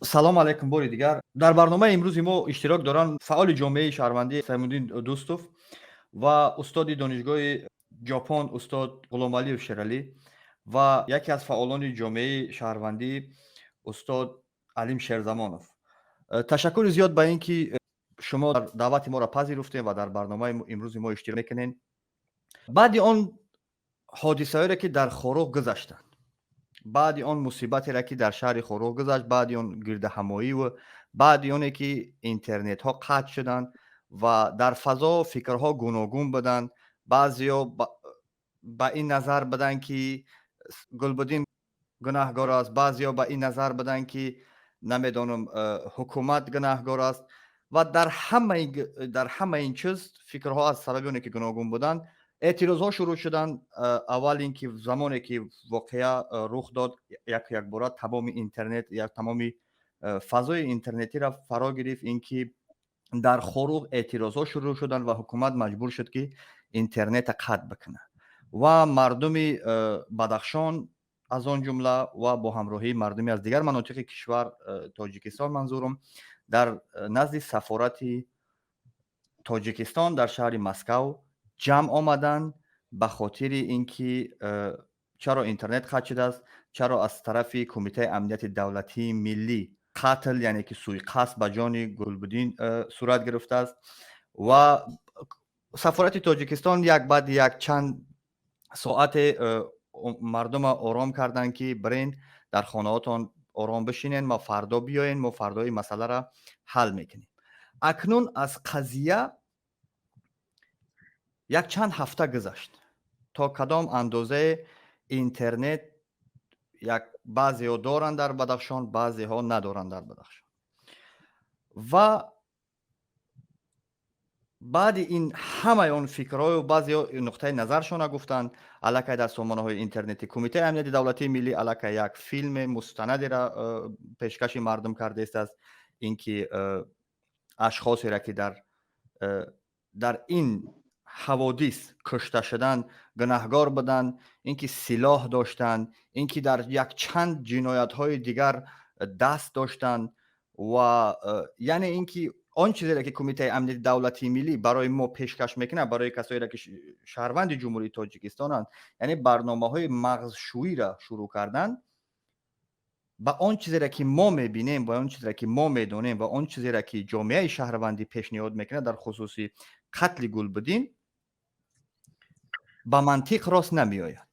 салом алайкум бори дигар. Дар барномаи имрӯзи мо иштирок доранд фаъоли ҷомеаи шаҳрвандӣ Саймуддин Дӯстов ва устоди донишгоҳи ҷопон устод Ғуломалиев Шералӣ ва яке аз фаъолони ҷомеаи шаҳрвандӣ устод Алим Шерзамонов. Ташаккури зиёд ба ин ки шумо даъвати моро пазируфтед ва дар барномаи имрӯзи мо иштирок мекунед. баъди он ҳодисаҳоере ки дар Хорух гузаштанд, баъди он мусибатере ки дар шаҳри Хорух гузашт, баъди он гирдаҳамоиву баъди оне ки интернетҳо қатъ шуданд ва дар фазо фикрҳо гуногун буданд. Баъзеё ба ин назар буданд ки Гулбудин гунаҳгор аст, баъзеё ба ин назар буданд ки намедонам ҳукумат гунаҳгор аст ва дар ҳамаи ин чиз фикрҳо аз сабаби оне ки гуногун буданд эътирозҳо шурӯъ шуданд. Аввал ин ки замоне ки воқеа рух дод, якбора тамоми интернет тамоми фазои интернетиро фаро гирифт, ин ки дар Хорух эътирозҳо шурӯъ шуданд ва ҳукумат маҷбур шуд ки интернета қатъ бикунад ва мардуми Бадахшон аз он ҷумла ва бо ҳамроҳии мардуми аз дигар манотиқи кишвар, Тоҷикистон манзурам, дар назди сафорати Тоҷикистон дар шаҳри Москав ҷамъ омаданд ба хотири ин ки чаро интернет қатъ шудааст, чаро аз тарафи Кумитаи амнияти давлатии миллӣ қатл, яъне ки суйқасд ба ҷони Гулбудин сурат гирифтааст ва сафорати Тоҷикистон баъди чанд соате мардума ором карданд ки бирен дар хонаҳотон ором бишинен, мо фардо биёен, мо фардои масъаларо ҳал мекунем. Акнун аз қазия чанд ҳафта гузашт, то кадом андозае интернет баъзеҳо доранд дар Бадахшон, баъзеҳо надоранд дар Бадахшон. Ва баъди ин ҳамаи он фикрҳою баъзеҳо нуқтаи назаршона гуфтанд, аллакай дар сомонаҳои интернетӣ Кумитаи амнияти давлатии миллӣ аллакай як филми мустанадеро пешкаши мардум кардааст, ин ки ашхосеро ки дар ин ҳаводис кушта шуданд гунаҳгор буданд, ин ки силоҳ доштанд, ин ки дар якчанд ҷиноятҳои дигар даст доштанд ва яъне ин ки он чизере ки Кумитаи амнияти давлатии миллӣ барои мо пешкаш мекунад, барои касоере ки шаҳрванди ҷумҳурии Тоҷикистонанд, яъне барномаҳои мағзшӯиро шурӯъ карданд ба он чизере ки мо мебинем, ба он чизере ки мо медонем ва он чизере ки ҷомеаи шаҳрвандӣ пешниҳод мекунад дар хусуси қатли Гулбудин ба мантиқ рост намеояд.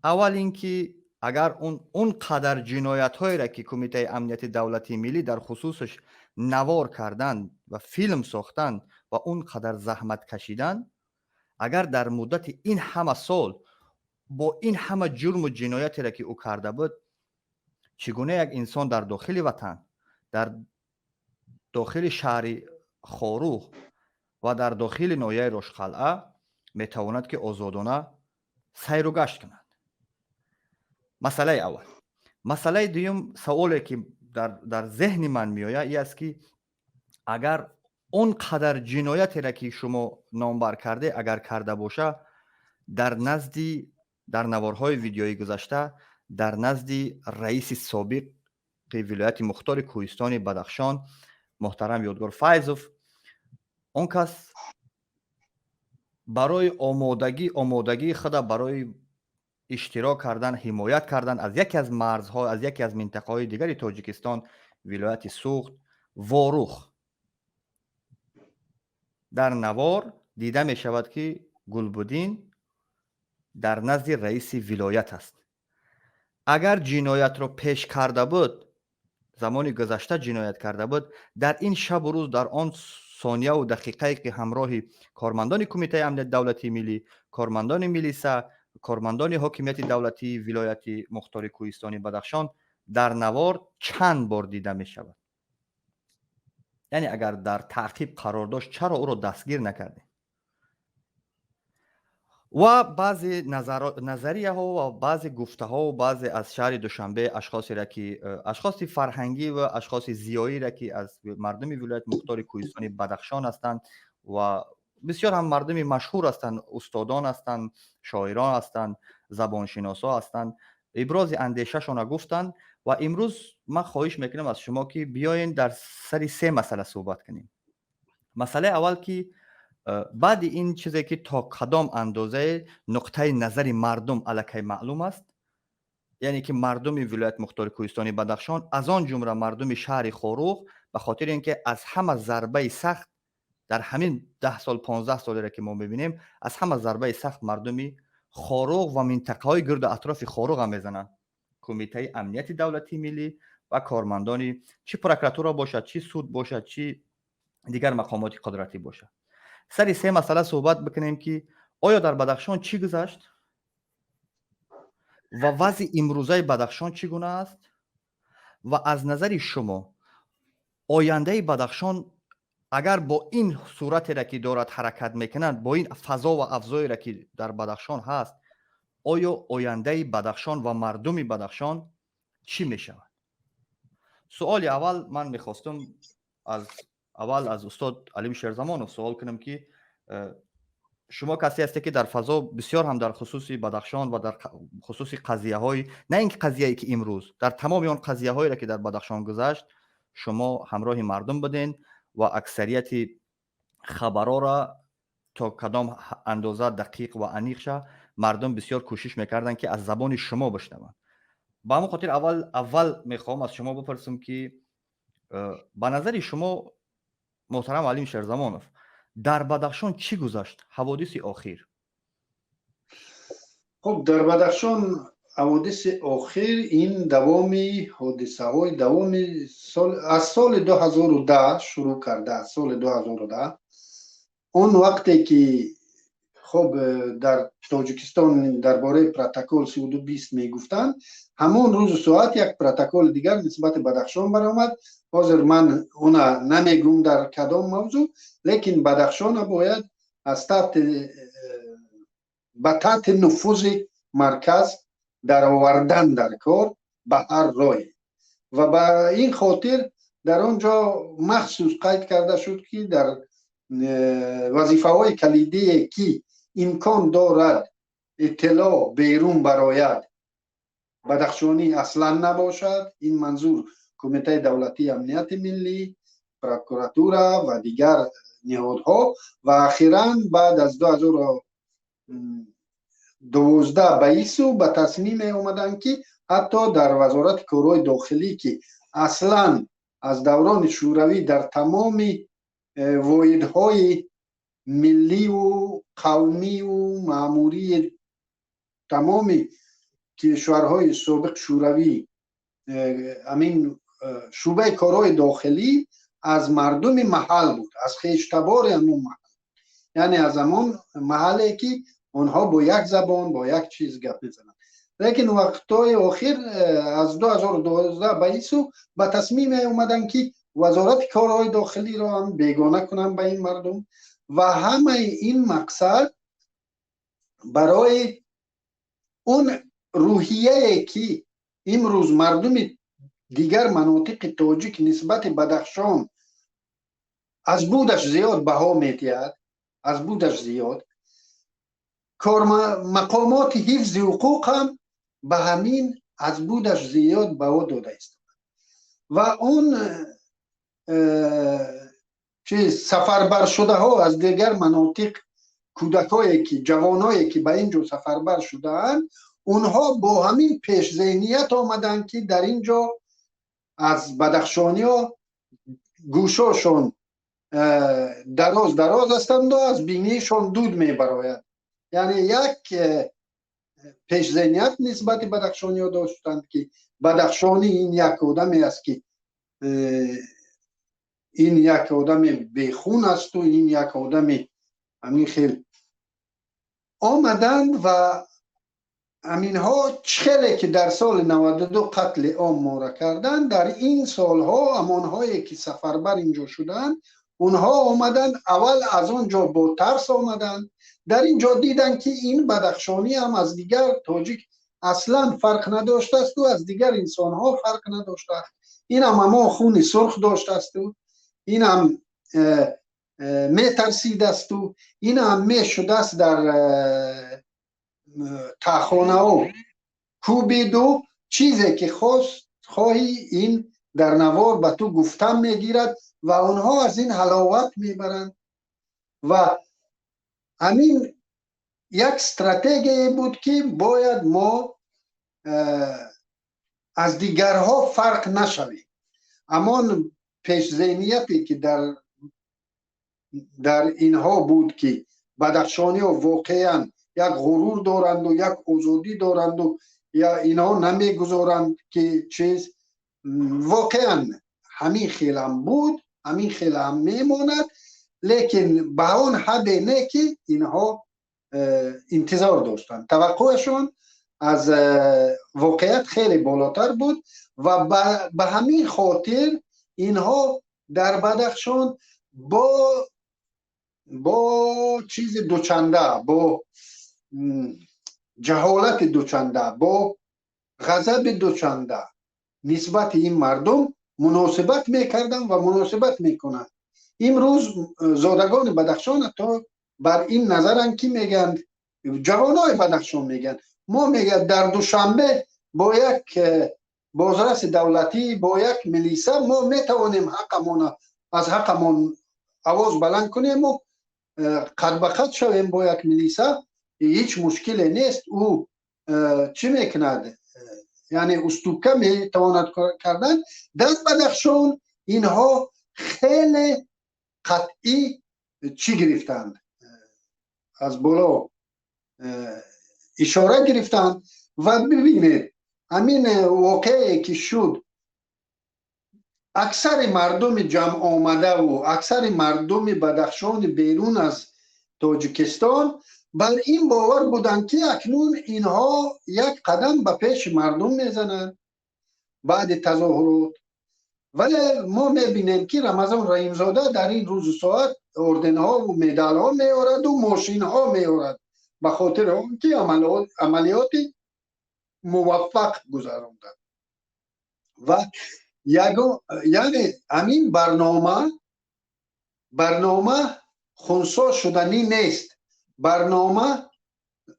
аввал ин ки агар он қадар ҷиноятҳоеро ки Кумитаи амнияти давлатии миллӣ дар хусусаш навор карданд ва филм сохтанд ва он қадар заҳмат кашиданд, агар дар муддати ин ҳама сол бо ин ҳама ҷурму ҷиноятере ки ӯ карда буд, чӣ гуна як инсон дар дохили ватан, дар дохили шаҳри Хорух ва дар дохили ноҳияи Рошқалъа метавонад ки озодона сайру гашт кунад. масъалаи аввал. масъалаи дуюм, саволе ки дар зеҳни ман меояд ин аст ки агар он қадар ҷиноятере ки шумо номбар карде агар карда боша, дар наворҳои видеои гузашта дар назди раиси собиқи вилояти Мухтори Кӯҳистони Бадахшон муҳтарам Ёдгор Файзов, он кас барои омодагии худа барои иштирок кардан, ҳимоят кардан аз яке аз марзҳо, аз яке аз минтақаҳои дигари Тоҷикистон, вилояти Суғд, Ворух, дар навор дида мешавад ки Гулбудин дар назди раиси вилоят аст. агар ҷиноятро пеш карда буд, замони гузашта ҷиноят карда буд, дар ин шабу рӯз, дар он сонияу дақиқае ки ҳамроҳи кормандони Кумитаи амнияти давлатии миллӣ, кормандони милиса, кормандони ҳокимияти давлатии вилояти Мухтори Кӯҳистони Бадахшон дар навор чанд бор дида мешавад. яъне агар дар таъқиб қарор дошт, чаро ӯро дастгир накардем? ва баъзе назарияҳо ва баъзе гуфтаҳо баъзе аз шаҳри Душанбе ашхосере ки ашхоси фарҳангӣ ва ашхоси зиёире ки аз мардуми вилояти Мухтори Кӯҳистони Бадахшон ҳастанд ва бисёр ҳам мардуми машҳур ҳастанд, устодон ҳастанд, шоирон ҳастанд, забоншиносо ҳастанд, ابراز اندیشه‌شان گفتند. و امروز من خواهش میکنم از شما که بیاین در سر سه مسئله صحبت کنیم. مسئله اول که بعد این چیزی که تا کدام اندازه نقطه نظر مردم الکی معلوم است، یعنی که مردم ولایت مختار کوهستانی بدخشان از آن جمله مردم شهر خاروق به خاطر اینکه از همه ضربه سخت در همین 10 سال 15 سالی را که ما میبینیم، از همه ضربه سخت مردمی خاروق و منطقه های گرد اطراف خاروق هم میزنند. کمیته امنیت دولتی ملی و کارمندانی چی پروکراتورا باشد، چی سود باشد، چی دیگر مقامات قدرتی باشد. سر سه مسئله صحبت بکنیم که آیا در بدخشان چی گذشت و وضع امروزه بدخشان چگونه است و از نظر شما آینده بدخشان اگر با این صورتی را که دارد حرکت میکنند، با این فضا و افزایی را که در بدخشان هست، آیا آینده بدخشان و مردم بدخشان چی میشود؟ سوال اول من میخواستم از استاد علیم شیرزمانov سوال کنم که شما کسی هستی که در فضا بسیار هم در خصوص بدخشان و در خصوص قضیه های، نه اینکه قضیه‌ای که امروز، در تمام آن قضیه هایی را که در بدخشان گذشت شما همراه مردم بدین و اکثریت خبرها را تا کدام اندازه دقیق و عمیق شه مردم بسیار کوشش میکردن که از زبان شما بشنون. با همون خاطر اول میخوام از شما بپرسم که به نظر شما محترم علیم شیرزمانov در بدخشان چی گذشت حوادث اخیر؟ خب در بدخشان حوادث اخیر این دوامی حادثه های دوامی از سال 2010 شروع کرده. از سال 2010 اون وقتی که خب در تاجیکستان درباره پروتکل 3220 میگفتند، همون روز و ساعت یک پروتکل دیگر نسبت بدخشان برآمد. حاضر من اونا نمیگم در کدام موضوع، لیکن بدخشان باید از تحت نفوذ مرکز در آوردن در کار به هر راهی و به این خاطر در آنجا مخصوص قید کرده شد که در وظیفه های کلیدی که امکان دارد اطلاع بیرون برآید بدخشانی اصلا نباشد. این منظور کمیته دولتی امنیت ملی، پروکراتورا و دیگر نهادها. و اخیراً بعد از 2012 به ایسو به تصمیم اومدن که حتی در وزارت کارهای داخلی که اصلا از دوران شوروی در تمام واحدهای ملی و قومی و ماموری تمام کشورهای سابق شوروی همین شعبه کارهای داخلی از مردم محل بود، از خیشتبار همون محل، یعنی از همون محلی که اونها با یک زبان با یک چیز گپ میزنن. لیکن وقتای آخر از 2012 به ایسو به تصمیم اومدن که وزارت کارهای داخلی را هم بیگانه کنن به این مردم و همه این مقصد برای اون روحیه که امروز مردم دیگر مناطق تاجیک نسبت بدخشان از بودش زیاد بها میتید، از بودش زیاد مقامات حفظ حقوق هم به همین از بودش زیاد بها داده است و اون سفربر شده ها از دیگر مناطق، کودکایی که جوانایی که به اینجا سفربر شده‌اند، اونها با همین پیش ذهنیت آمدن که در اینجا از بدخشانی ها گوشاشون دراز هستند و از بینیشون دود میبراید. یعنی یک پیش ذهنیت نسبت بدخشانی ها داشتند که بدخشانی این یک آدمی است که این یک آدم بیخون است و این یک آدم همین خیلی آمدند و همینها چخلی که در سال 92 قتل عام ما کردن، در این سالها همانهایی که سفربر اینجا شدن اونها آمدن اول از آنجا با ترس آمدن، در اینجا دیدن که این بدخشانی هم از دیگر تاجیک اصلا فرق نداشته است و از دیگر انسان ها فرق نداشته است. این هم اما خون سرخ داشته است و این هم می ترسید است و این هم می شده است در تاخانه ها کوبیدو چیزی که خواهی این در نوار به تو گفتم میگیرد و اونها از این حلاوت میبرند. و همین یک استراتژی بود که باید ما از دیگرها فرق نشویم. اما پیش ذهنیتی که در اینها بود که بدخشانی ها واقعا یک غرور دارند و یک آزادی دارند و یا اینها نمیگذارند که چیز، واقعا همین خیلی هم بود، همین خیلی هم میماند، لیکن به اون حد نه که اینها انتظار داشتند. توقعشون از واقعیت خیلی بالاتر بود و به همین خاطر اینها در بدخشان با چیز دوچنده، با جهالت دوچنده، با غضب دوچنده نسبت این مردم مناسبت میکردن و مناسبت میکنن. امروز زادگان بدخشان تا بر این نظرن که میگن، جوانای بدخشان میگن، ما میگن در دوشنبه با یک بازرس دولتی، با یک ملیسا ما میتوانیم حقمون از حقمون آواز بلند کنیم و قد به قد شویم با یک ملیسا، هیچ مشکلی نیست. او چی میکند؟ یعنی استوکه میتواند کردن. در بدخشان اینها خیلی قطعی چی گرفتند؟ از بالا اشاره گرفتند. و ببینید همین واقعی که شد، اکثر مردم جمع آمده و اکثر مردم بدخشان بیرون از تاجیکستان بر این باور بودند که اکنون اینها یک قدم به پیش مردم میزنند بعد تظاهرات. ولی ما میبینیم که رمضان رحیمزاده در این روز و ساعت اردن ها و مدال ها میارد و ماشین ها میارد به خاطر اون که عملیات موفق گذراندند. و یعنی همین برنامه خونسا شدنی نیست، برنامه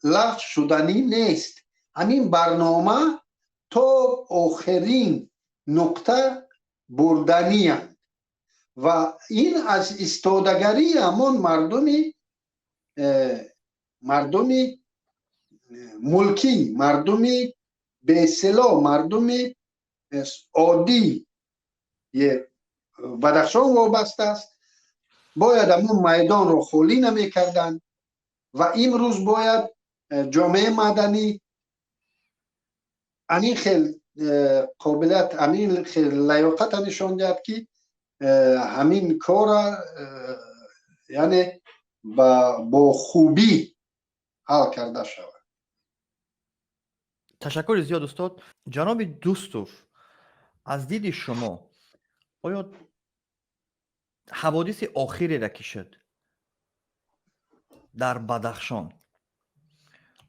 لغو شدنی نیست. همین برنامه تا آخرین نقطه بردنی هست و این از استادگری همون مردمی ملکی، مردمی به اصطلاح مردمی عادی بدخشان وابسته است. باید همون میدان رو خالی نمی کردن و امروز باید جامعه مدنی همین خیلی قابلیت، همین خیلی لیاقت نشان دهد که همین کار یعنی با خوبی حل کرده شود. تشکر زیاد استاد. جناب دوستوف، از دید شما آیا حوادث آخری را که شد در بدخشان،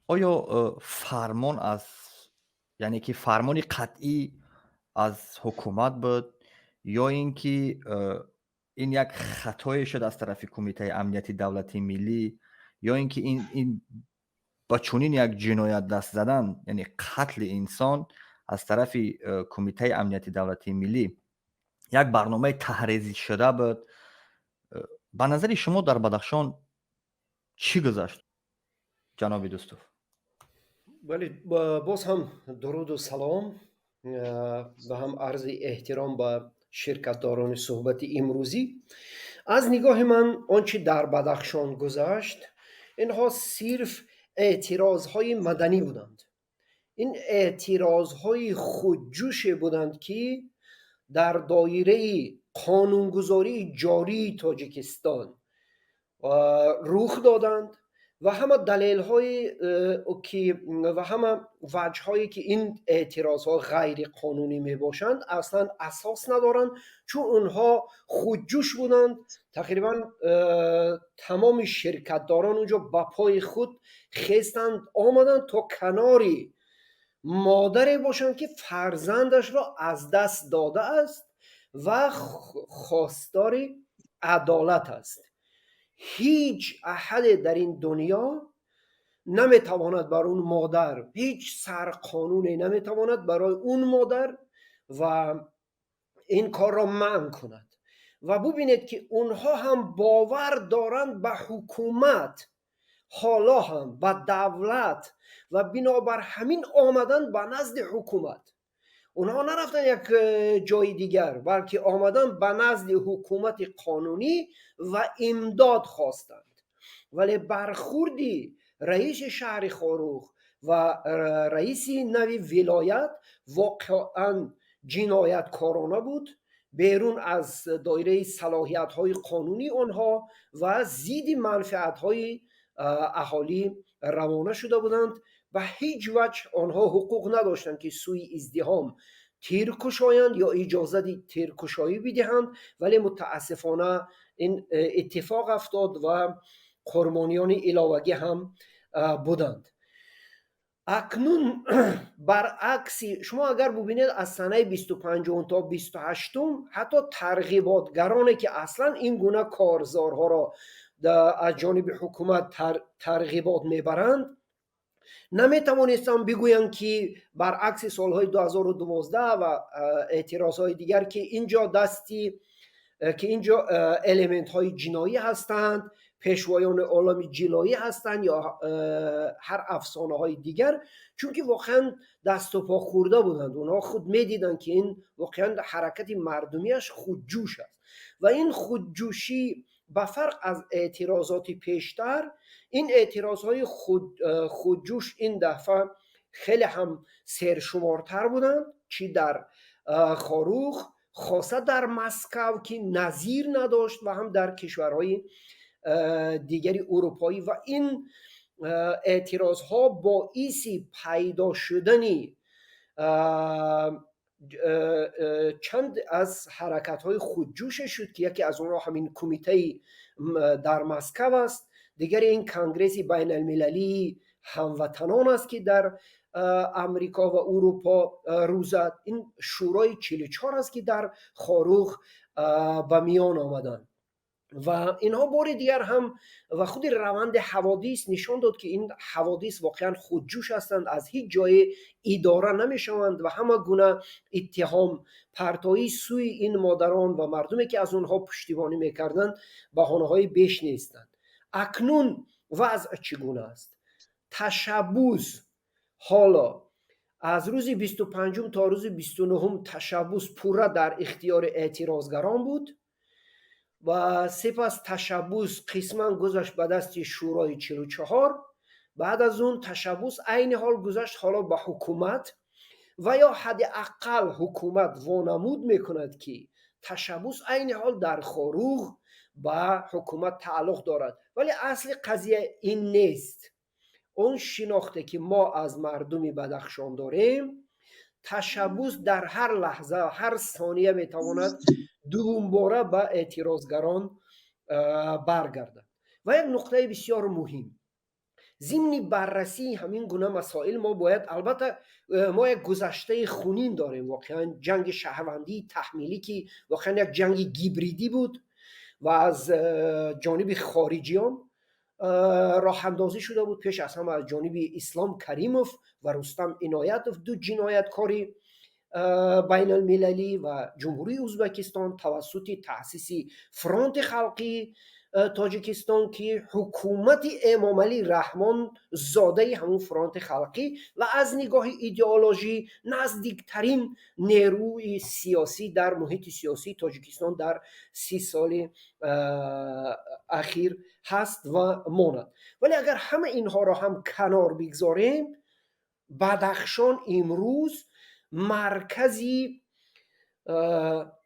آیا فرمان از، یعنی که فرمان قطعی از حکومت بود یا اینکه این یک خطای شد از طرف کمیته امنیتی دولتی ملی، یا اینکه این با چنین یک جنایت دست زدن، یعنی قتل انسان از طرف کمیته امنیتی دولتی ملی یک برنامه تحریزی شده بود؟ به نظر شما در بدخشان چی گذشت جناب دوستوف؟ ولی باز هم درود و سلام و هم عرض احترام به شرکتداران صحبت امروزی. از نگاه من آنچه در بدخشان گذشت اینها صرف اعتراضهای مدنی بودند. این اعتراضهای خودجوش بودند که در دایره قانونگذاری جاری تاجیکستان رخ دادند و همه دلیل های و همه وجه هایی که این اعتراض ها غیر قانونی می باشند اصلا اساس ندارند، چون اونها خودجوش بودند. تقریبا تمام شرکتداران اونجا با پای خود خستند آمدند تا کناری مادری باشند که فرزندش را از دست داده است و خواستار عدالت است. هیچ احد در این دنیا نمیتواند بر اون مادر، هیچ سرقانونی نمیتواند برای اون مادر و این کار را منع کند. و ببینید که اونها هم باور دارند به حکومت، حالا هم به دولت، و بنابر همین آمدن به نزد حکومت. اونها نرفتن یک جای دیگر، بلکه آمدن به نزد حکومت قانونی و امداد خواستند. ولی برخوردی رئیس شهر خاروخ و رئیس نوی ولایت واقعا جنایتکارانه بود، بیرون از دایره صلاحیت های قانونی آنها و زید منفعت های اهالی روانه شده بودند. و هیچ وجه آنها حقوق نداشتند که سوی ازدحام تیر کشایند یا اجازه تیر کشایی بدهند، ولی متاسفانه این اتفاق افتاد و قربانیان علاوگی هم بودند. اکنون برعکس، شما اگر ببینید از سنه 25 تا 28 حتی ترغیباتگرانی که اصلا این گونه کارزارها را از جانب حکومت ترغیبات میبرند نمیتوانستم بگویند که برعکس سالهای 2012 و اعتراضهای دیگر که اینجا الیمنت های جنایی هستند، پیشوایان عالم جلایی هستند یا هر افسانه های دیگر، چون که واقعا دست و پا خورده بودند. اونها خود میدیدند که این واقعا حرکت مردمیش خودجوش است و این خودجوشی به فرق از اعتراضات پیشتر، این اعتراضهای خودجوش این دفعه خیلی هم سرشمارتر بودند، چی در خاروخ، خاصه در مسکو که نظیر نداشت و هم در کشورهای دیگری اروپایی. و این اعتراضها باعث پیدا شدنی چند از حرکت‌های خودجوش شد که یکی از اونها همین کمیته در مسکو است، دیگر این کنگره بین المللی هموطنان است که در امریکا و اروپا روزد، این شورای 44 است که در خاروخ به میان آمدند. و اینها بار دیگر هم و خود روند حوادث نشان داد که این حوادث واقعا خودجوش هستند، از هیچ جای اداره نمیشوند و همه گونه اتهام پرتایی سوی این مادران و مردمی که از اونها پشتیبانی میکردند بهانه‌های بیش نیستند. اکنون وضع چگونه است؟ تشبوس حالا از روز 25 تا روز 29 تشبوس پورا در اختیار اعتراضگران بود و سپس تشبوس قسما گذشت به دست شورای 44. بعد از اون تشبوس عین حال گذشت حالا به حکومت و یا حداقل حکومت وانمود میکند که تشبوس عین حال در خاروخ به حکومت تعلق دارد، ولی اصل قضیه این نیست. اون شناخته که ما از مردمی بدخشان داریم، تشبوس در هر لحظه هر ثانیه میتواند دوباره به اعتراضگران برگردد. و یک نقطه بسیار مهم، ضمن بررسی همین گونه مسائل ما باید، البته ما یک گذشته خونین داریم، واقعا جنگ شهروندی تحمیلی که واقعا یک جنگ گیبریدی بود و از جانب خارجیان راه اندازی شده بود، پیش از همه از جانب اسلام کریموف و رستم عنایتوف، دو جنایتکاری بین المللی و جمهوری ازبکستان توسط تأسیس فرانت خلقی تاجیکستان که حکومت امام علی رحمان زاده همون فرانت خلقی و از نگاه ایدئولوژی نزدیکترین نیروی سیاسی در محیط سیاسی تاجیکستان در 30 سال اخیر هست و ماند. ولی اگر همه اینها را هم کنار بگذاریم، بدخشان امروز مرکزی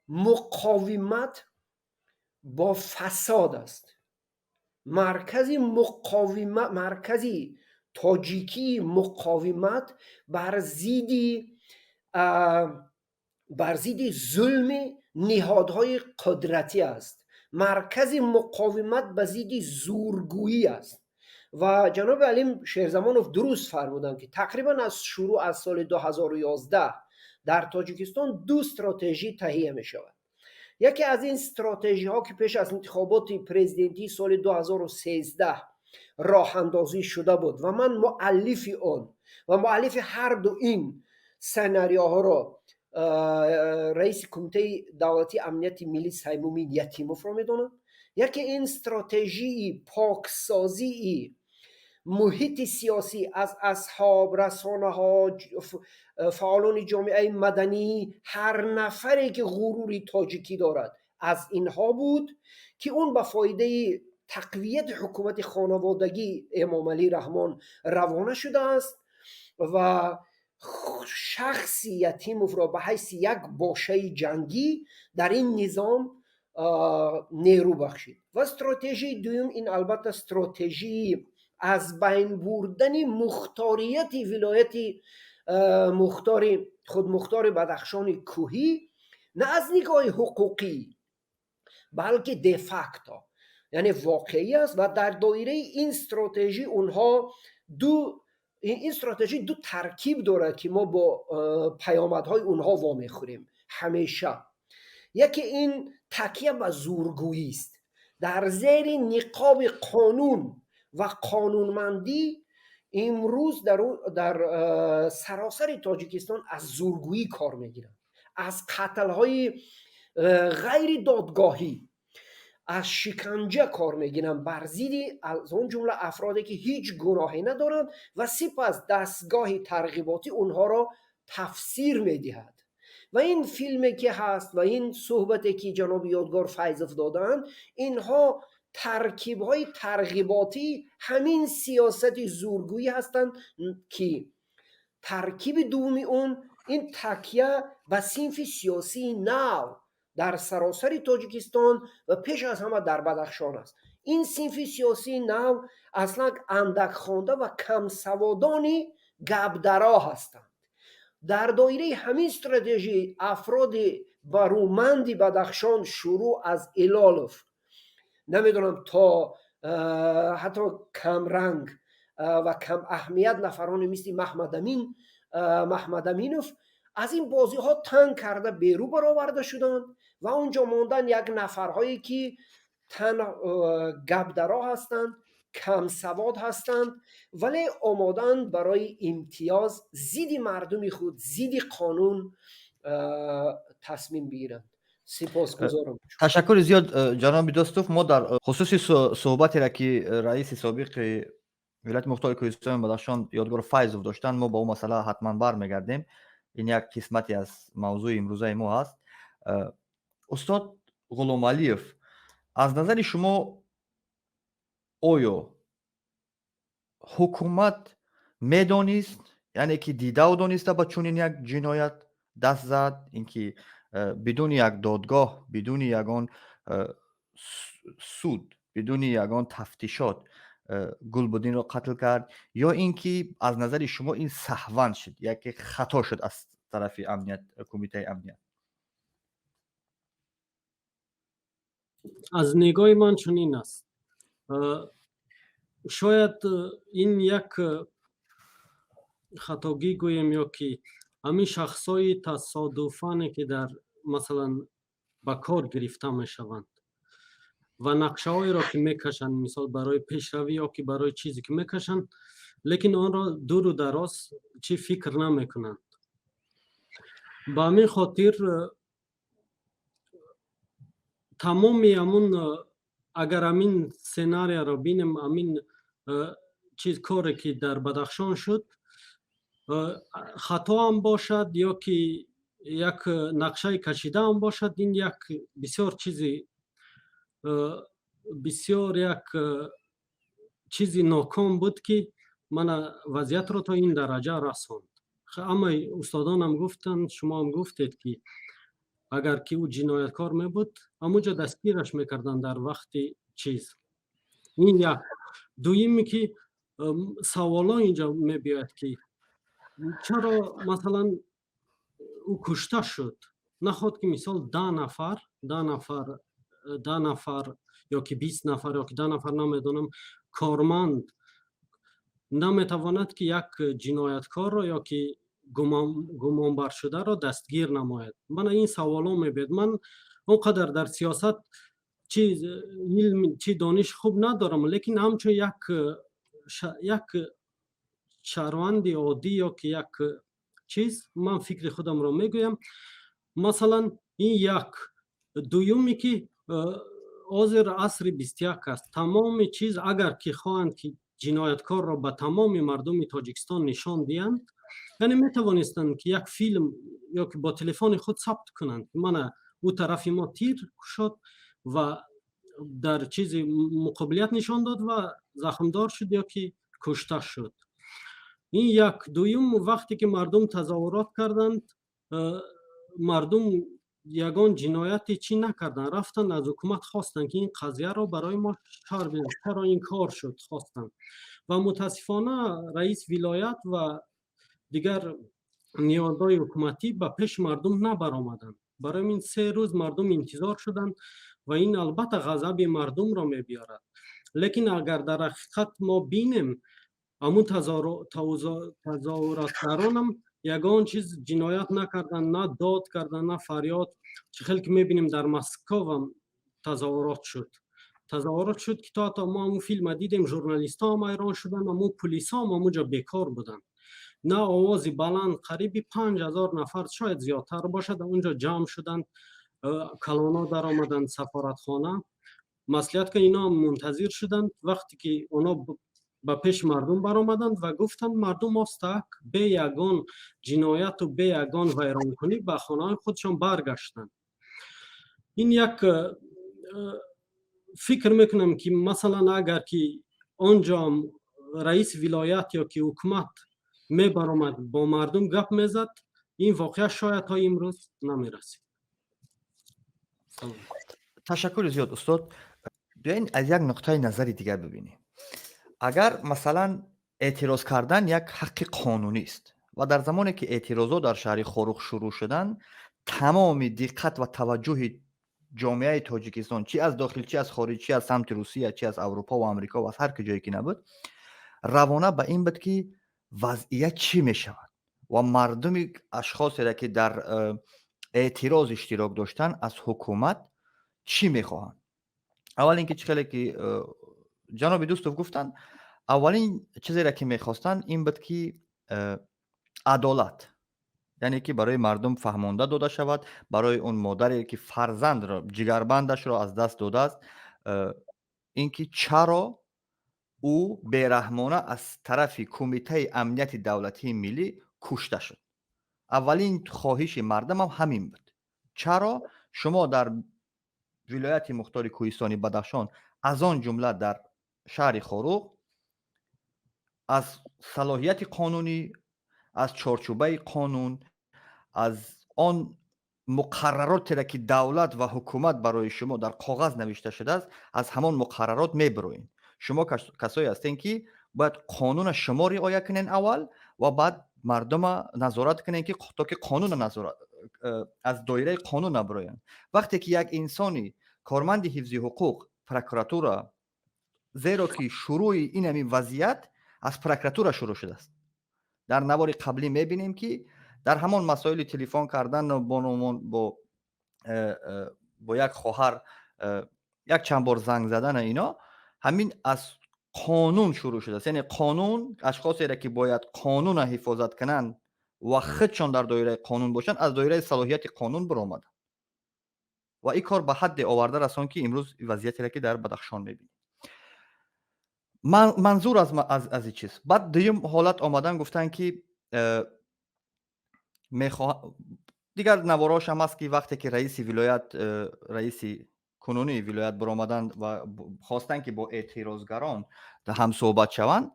مقاومت با فساد است، مرکزی تاجیکی مقاومت بر ضد ظلم نهادهای قدرتی است، مرکزی مقاومت به ضد زورگویی است. و جناب علیم شیرزمانوف درست فرمودند که تقریبا از شروع از سال 2011 در تاجیکستان دو استراتژی تهیه می شود. یکی از این استراتژی ها که پیش از انتخابات پرزیدنتی سال 2013 راه اندازی شده بود و من مؤلف اون و مؤلف هر دو این سناریوها رو رئیس کمیته دولتی امنیت ملی سیمومین یتیموف رو میدونم. یکی این استراتژی پاکسازی محیط سیاسی از اصحاب، رسانه ها، فعالان جامعه مدنی، هر نفری که غروری تاجیکی دارد از اینها بود که اون به فایده تقویت حکومت خانوادگی امام علی رحمان روانه شده است و شخص یتیموف را به حیث یک باشه جنگی در این نظام نیرو بخشید. و استراتژی دوم این البته استراتژی از بین بردن مختاریت ولایت خودمختار بدخشان کوهی، نه از نگاه حقوقی بلکه دفاکتو، یعنی واقعی است. و در دایره این استراتژی اونها این استراتژی دو ترکیب دارد که ما با پیامدهای اونها وامیخوریم همیشه. یکی این تکیه به زورگویی است. در زیر نقاب قانون و قانونمندی امروز در سراسر تاجیکستان از زورگویی کار میگیرند، از قتل‌های غیر دادگاهی، از شکنجه کار میگیرن بر ضد از اون جمله افرادی که هیچ گناهی ندارند و سپس دستگاه ترغیباتی اونها را تفسیر میدهد. و این فیلمی که هست و این صحبتی که جناب یادگار فیضوف دادن، اینها ترکیب های ترغیباتی همین سیاست زورگویی هستند که ترکیب دومی اون این تکیه به صنف سیاسی نو در سراسر تاجیکستان و پیش از همه در بدخشان است. این صنف سیاسی نو اصلا اندک خوانده و کم سوادانی گبدرا هستند. در دایره همین استراتژی افراد برومند بدخشان شروع از الالف، نمیدونم تا حتی کم رنگ و کم اهمیت نفرانی مثل محمد امینوف از این بازی ها تنگ کرده بیرو برآورده شدند و اونجا موندن یک نفرهایی که گبدرا هستند، کم سواد هستند، ولی آمادن برای امتیاز ضد مردم خود، ضد قانون تصمیم بگیرند. سپاسگزارم. تشکر زیاد جناب دوستوف. ما در خصوص صحبتی را که رئیس سابق ولایت مختار کوهستان بدخشان یادگار فیضوف داشتن، ما با اون مسئله حتما برمیگردیم. این یک قسمتی از موضوع امروزه ما هست. استاد غلام علیف، از نظر شما آیا حکومت میدانست، یعنی که دیده و دانسته با چنین یک جنایت دست زد، اینکه بدون یک دادگاه، بدون یگان سود، بدون یگان تفتیشات گلبدین را قتل کرد، یا اینکه از نظر شما این سهوا شد، یک خطا شد از طرف امنیت، کمیته امنیت؟ از نگاه من چنین است. شاید این یک خطاگی گویم، یا که همین شخصای تصادفانه که در مثلا به کار گرفته می شوند و نقشه هایی را که میکشند، مثال برای پیشروی یا که برای چیزی که میکشند، لیکن آن را دور و دراز چی فکر نمی کنند. با همین خاطر تمام همون اگر همین سناریو را بینیم، همین چیز کاری که در بدخشان شد خطا هم باشد یا که یک نقشه کشیده هم باشد، این یک بسیار چیزی بسیار یک چیزی ناکام بود که من وضعیت را تا این درجه رساند. اما استادان هم گفتند، شما هم گفتید که اگر که او جنایتکار می بود همونجا دستگیرش میکردن در وقت چیز. این یک. دویمی که سوالا اینجا می بیاید که چرا مثلا او کشته شد؟ نخواد که مثال 10 نفر یا که 20 نفر یا که 10 نفر نمیدونم کارمند نمیتواند که یک جنایتکار را یا که گمانبر شده را دستگیر نماید. من این سوالا میبید. من اونقدر در سیاست چیز علم چی دانش خوب ندارم، لیکن همچون یک شهروند عادی یا که یک چیز من فکر خودم رو میگویم. مثلا این یک دویمی که حاضر عصر 21 است، تمام چیز اگر که خواهند که جنایتکار را به تمام مردم تاجیکستان نشان دهند، یعنی می توانستند که یک فیلم یا که با تلفن خود ثبت کنند من او طرف ما تیر شد و در چیز مقابلیت نشان داد و زخمدار شد یا که کشته شد. این یک. دویم، وقتی که مردم تظاهرات کردند، مردم یگان جنایتی چی نکردن، رفتن از حکومت خواستن که این قضیه را برای ما شرح بده، چرا این کار شد خواستن و متاسفانه رئیس ولایت و دیگر نیازهای حکومتی به پیش مردم نبرآمدند. برای این 3 روز مردم انتظار شدند و این البته غضب مردم را می‌بیارد. لیکن اگر در حقیقت ما بینیم همون تظاهراتگران هم یگان چیز جنایت نکردن، نه داد کردن، نه فریاد. چه خیلی که می‌بینیم در مسکو هم تظاهرات شد که تا ما همون فیلم دیدیم، ژورنالیست‌ها هم ایران شدن، همون پلیس‌ها هم همونجا بیکار بودن. نه آوازی بلند، قریبی 5000 نفر شاید زیادتر باشد اونجا جمع شدند، کلانا در آمدند سفارتخانه. مسئولیت که اینا منتظر شدند وقتی که اونا به پیش مردم برآمدند و گفتند مردم مستحق به یگان جنایت و به یگان ویران کنی به خانه خودشان برگشتند. این یک فکر میکنم که مثلا اگر که آنجا رئیس ولایت یا که حکومت می برآمد با مردم گپ میزد، این واقعا شاید تا امروز نمیرسید. تشکر زیاد استاد. بیاین از یک نقطه نظر دیگر ببینیم. اگر مثلا اعتراض کردن یک حق قانونی است و در زمانی که اعتراضات در شهر خوروغ شروع شدن، تمام دقت و توجه جامعه تاجیکستان، چی از داخل چی از خارج، چی از سمت روسیه چی از اروپا و آمریکا و از هر جایی که نبود، روانه به این بود که وضعیت چی می شود و مردم اشخاصی را که در اعتراض اشتراک داشتن از حکومت چی میخواهند. اول اینکه چه خیلی که جناب دوستو گفتن، اولین چیزی را که میخواستن این بود که عدالت، یعنی که برای مردم فهمانده داده شود، برای اون مادری که فرزند را جگربندش را از دست داده است، اینکه چرا او بیرحمانه از طرف کمیته امنیت دولتی ملی کشته شد. اولین خواهش مردم هم همین بود. چرا شما در ولایت مختار کوهستانی بدخشان، از آن جمله در شهر خوروغ، از صلاحیت قانونی، از چارچوبه قانون، از آن مقرراتی را که دولت و حکومت برای شما در کاغذ نوشته شده است، از همان مقررات میبروین؟ شما کسایی هستین که باید قانون شما رعایت کنین اول و بعد مردم نظارت کنین که تا که قانون نظارت از دایره قانون نبراین. وقتی که یک انسانی کارمند حفظی حقوق پروکراتورا، زیرا که شروع این همین وضعیت از پروکراتورا شروع شده است. در نوار قبلی میبینیم که در همان مسائل تلفن کردن با یک خواهر یک چند بار زنگ زدن اینا، همین از قانون شروع شده است. یعنی قانون، اشخاصی را که باید قانون را حفاظت کنند و خودشان در دایره قانون باشند، از دایره صلاحیت قانون برآمدند و این کار به حد آورده رساند که امروز وضعیتی را که در بدخشان میبینیم. منظور از این چیز. بعد دویم حالت آمدن گفتن که دیگر نواراش هم هست که وقتی که رئیس ولایت، رئیس کنونی ولایت برآمدند و خواستن که با اعتراضگران هم صحبت شوند،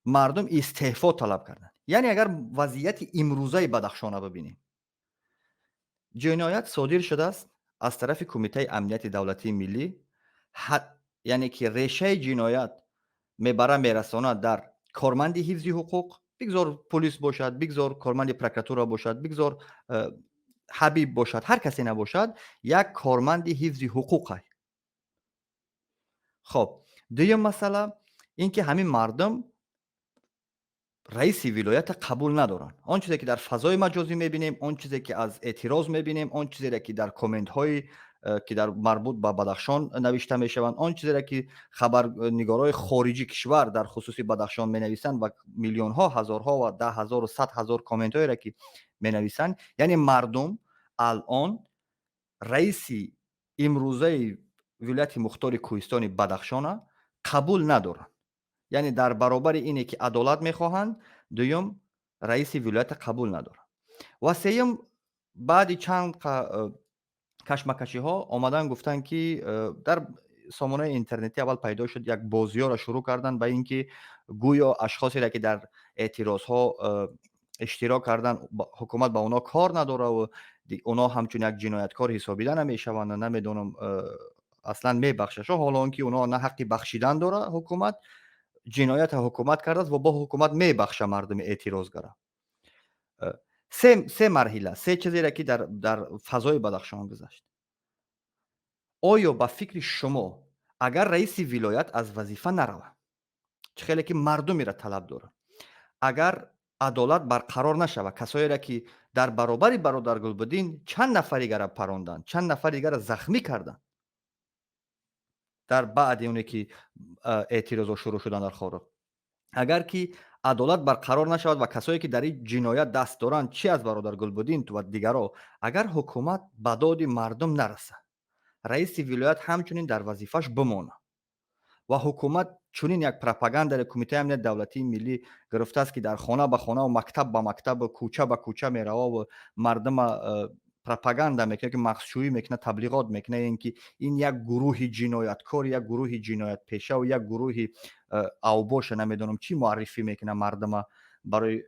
مردم استعفا طلب کردند. یعنی اگر وضعیت امروزه بدخشان ببینیم، جنایت صادر شده است از طرف کمیته امنیت دولتی ملی، یعنی که ریشه جنایت میرساند در کارمند حفظی حقوق، بگذار پلیس باشد، بگذار کارمند پروکراتورا باشد، بگذار حبیب باشد، هر کسی نباشد، یک کارمند حفظی حقوق. خب دویم مسئله این که همین مردم رئیس ولایت قبول ندارن. آن چیزی که در فضای مجازی میبینیم، آن چیزی که از اعتراض میبینیم، آن چیزی که در کامنت های که در مربوط به بدخشان نوشته می شوند، آن چیزی را که خبرنگارای خارجی کشور در خصوص بدخشان می نویسند و میلیون ها، هزارها و 10,000 و 100,000 کامنت هایی را که می نویسند، یعنی مردم الان رئیس امروزه ولایت مختار کوهستان بدخشان قبول ندارند. یعنی در برابر اینه که عدالت میخواهند، دوم رئیس ولایت قبول ندارند و سوم بعد چند کشمکشی ها آمدن گفتن که در سامانه اینترنتی اول پیدا شد، یک بازی ها را شروع کردن به اینکه گویا اشخاصی را که در اعتراض ها اشتراک کردن حکومت با اونا کار نداره و اونا همچون یک جنایتکار حسابیده نمیشوند و نمیدونم اصلا میبخشش، حالا اینکه اونا نه حقی بخشیدن داره، حکومت جنایت حکومت کرده است و با حکومت میبخشه مردم اعتراضگره. سه مرحله، سه چیزی را که در فضای بدخشان گذشت. آیا با فکر شما اگر رئیس ولایت از وظیفه نروه، چه خیلی که مردمی را طلب داره، اگر عدالت برقرار نشوه، کسایی را که در برابر برادر گلبدین چند نفر دیگر را پراندن، چند نفر دیگر را زخمی کردن در بعد اونی که اعتراض شروع شدن در خارج، اگر که عدالت برقرار نشود و کسایی که در این جنایت دست دارند، چی از برادر گلبدین و دیگرها، اگر حکومت به داد مردم نرسه، رئیس ولایت همچنین در وظیفش بمانه و حکومت چنین یک پروپاگاندا در کمیته امنیت دولتی ملی گرفته است که در خانه به خانه و مکتب به مکتب و کوچه به کوچه میره و مردم پروپاگاندا میکنه، که مخشویی میکنه، تبلیغات میکنه اینکه این یک گروه جنایتکار، یک گروه جنایت پیشه و یک گروه اوباش نمیدونم چی معرفی میکنه مردم برای